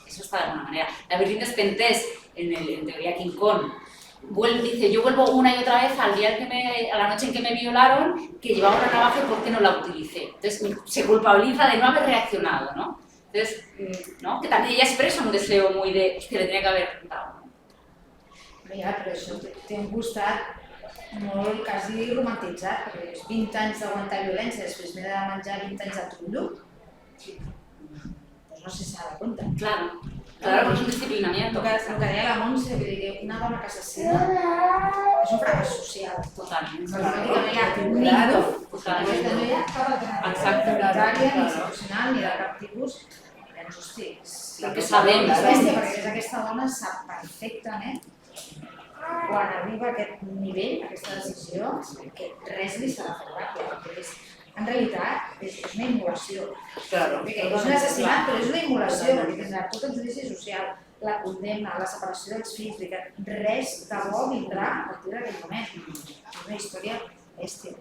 eso está de alguna manera. La Virgen Despentés, en teoría King Kong, dice, yo vuelvo una y otra vez al día a la noche en que me violaron, que llevaba una navaja y por qué no la utilicé. Entonces se culpabiliza de no haber reaccionado, ¿no? Entonces, ¿no?, que también ella expresa un deseo muy de, hostia, le tenía que haber dado. Ja, però això té un costat molt quasi romantitzat, perquè és 20 anys d'aguantar violència, després m'he de menjar 20 anys de trullo. Pues no sé si se da cuenta. Claro, claro, es un disciplinamiento. Lo que deia la Montse, que una dona que assassina és un fracàs social. Totalment. Perquè no hi ha un ningú, Totalment. no hi ha cap alternativa literària, ni institucional, ni de cap tipus. Llavors, hosti, Perquè sabem. perquè és aquesta dona sap perfectament quan arriba a aquest nivell, a aquesta decisió, que res li s'ha de fer ràpid, perquè en realitat és una immolació. Claro. És un assassinat, però és una immolació, perquè tindrà tot el judici social, la condemna, la separació dels fills, que res de bo vindrà a partir d'aquell moment. És una història bèstia.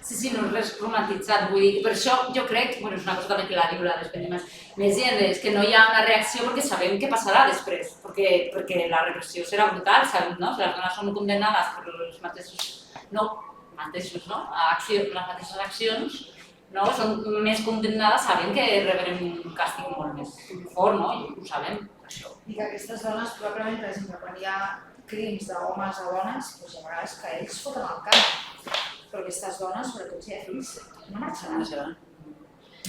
Sí, no és res romantitzat, vull dir, per això jo crec, bueno, és una cosa també que la diu la Despedimos, més gent, és que no hi ha una reacció perquè sabem què passarà després, perquè la repressió serà brutal, sabem, no? Si les dones són condemnades per les mateixes, no? Les mateixes accions, no? Són més condemnades, sabem que rebrem un càstig molt més fort, no? I ho sabem, això. I que aquestes dones, probablement, per exemple, quan hi ha crims d'homes a dones, doncs hi ha vegades que ells foten el camp. Però aquestes dones, sobretot si hi ha fills, no marxaran.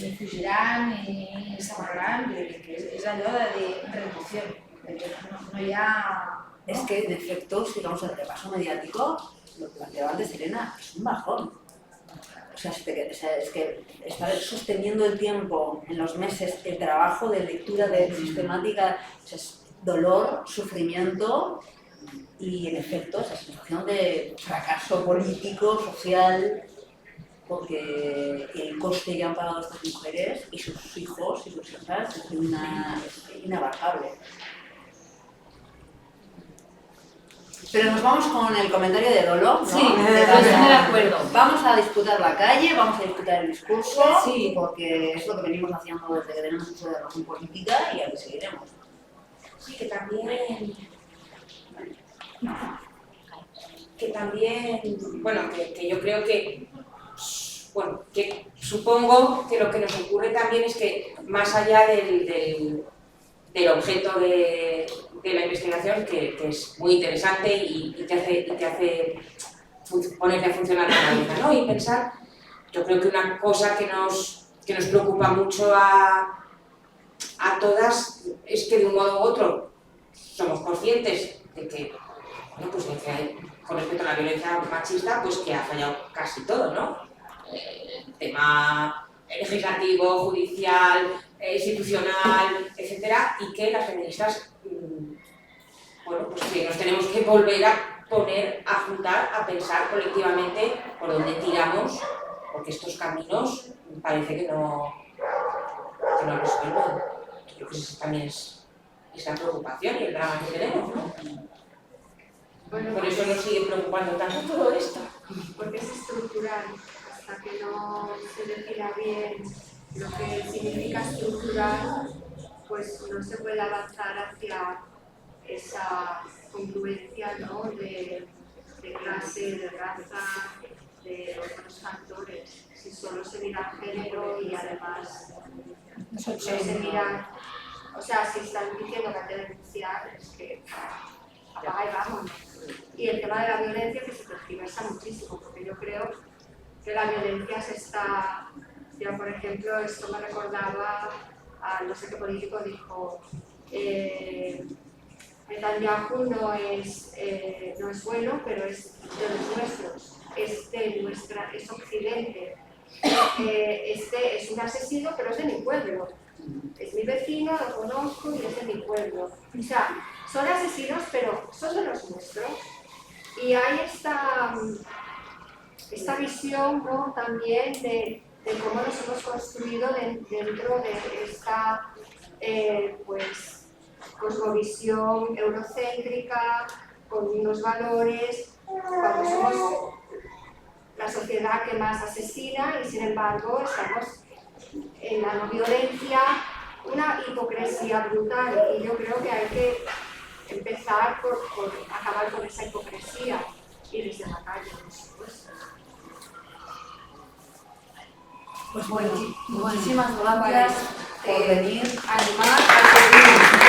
Ni fugiran, ni s'amagaran, és allò de dir rendició. No hi ha... Es que, en efecto, si vamos al repaso mediático, lo que planteaba antes Elena, es un bajón. O sea, es que estar sosteniendo el tiempo, en los meses, el trabajo de lectura de sistemática, o sea, es dolor, sufrimiento y, en efecto, esa sensación de fracaso político, social, porque el coste que han pagado estas mujeres y sus hijos y sus hijas es inabarcable. Pero nos vamos con el comentario de Lolo, ¿no? Sí, estoy de acuerdo. Vamos a disputar la calle, vamos a disputar el discurso, sí, porque es lo que venimos haciendo desde que tenemos uso de razón política y aquí seguiremos. Sí, que también, bueno, que yo creo que, bueno, que supongo que lo que nos ocurre también es que más allá del objeto de la investigación, que es muy interesante y te hace ponerte a funcionar la cabeza, ¿no? Y pensar, yo creo que una cosa que nos preocupa mucho a todas es que de un modo u otro somos conscientes de que, bueno, pues de que hay, con respecto a la violencia machista, pues que ha fallado casi todo, ¿no? El tema legislativo, judicial, institucional, etcétera, y que las feministas, bueno, pues que nos tenemos que volver a poner, a juntar, a pensar colectivamente por dónde tiramos, porque estos caminos parece que no resuelven. Yo creo que eso también es la preocupación y el drama que tenemos, ¿no? Bueno, por eso nos sigue preocupando tanto todo esto. Porque es estructural, hasta que no se defina bien lo que significa estructural, pues no se puede avanzar hacia esa congruencia, ¿no?, de clase, de raza, de otros factores. Si solo se mira género y además no se mira, o sea, si están diciendo que hay que denunciar, es que apaga y vamos. Y el tema de la violencia que se tergiversa muchísimo, porque yo creo que la violencia se está, ya por ejemplo, esto me recordaba a no sé qué político dijo, Netanyahu no es bueno, pero es de los nuestros, es Occidente. este es un asesino, pero es de mi pueblo. Es mi vecino, lo conozco y es de mi pueblo. O sea, son asesinos, pero son de los nuestros. Y hay esta visión, ¿no?, también de cómo nos hemos construido dentro de esta pues, cosmovisión eurocéntrica, con unos valores, cuando somos la sociedad que más asesina y sin embargo estamos en la no violencia, una hipocresía brutal, y yo creo que hay que empezar por acabar con esa hipocresía y desde la calle, por supuesto. Pues bueno, muchísimas gracias por venir a animar a seguir.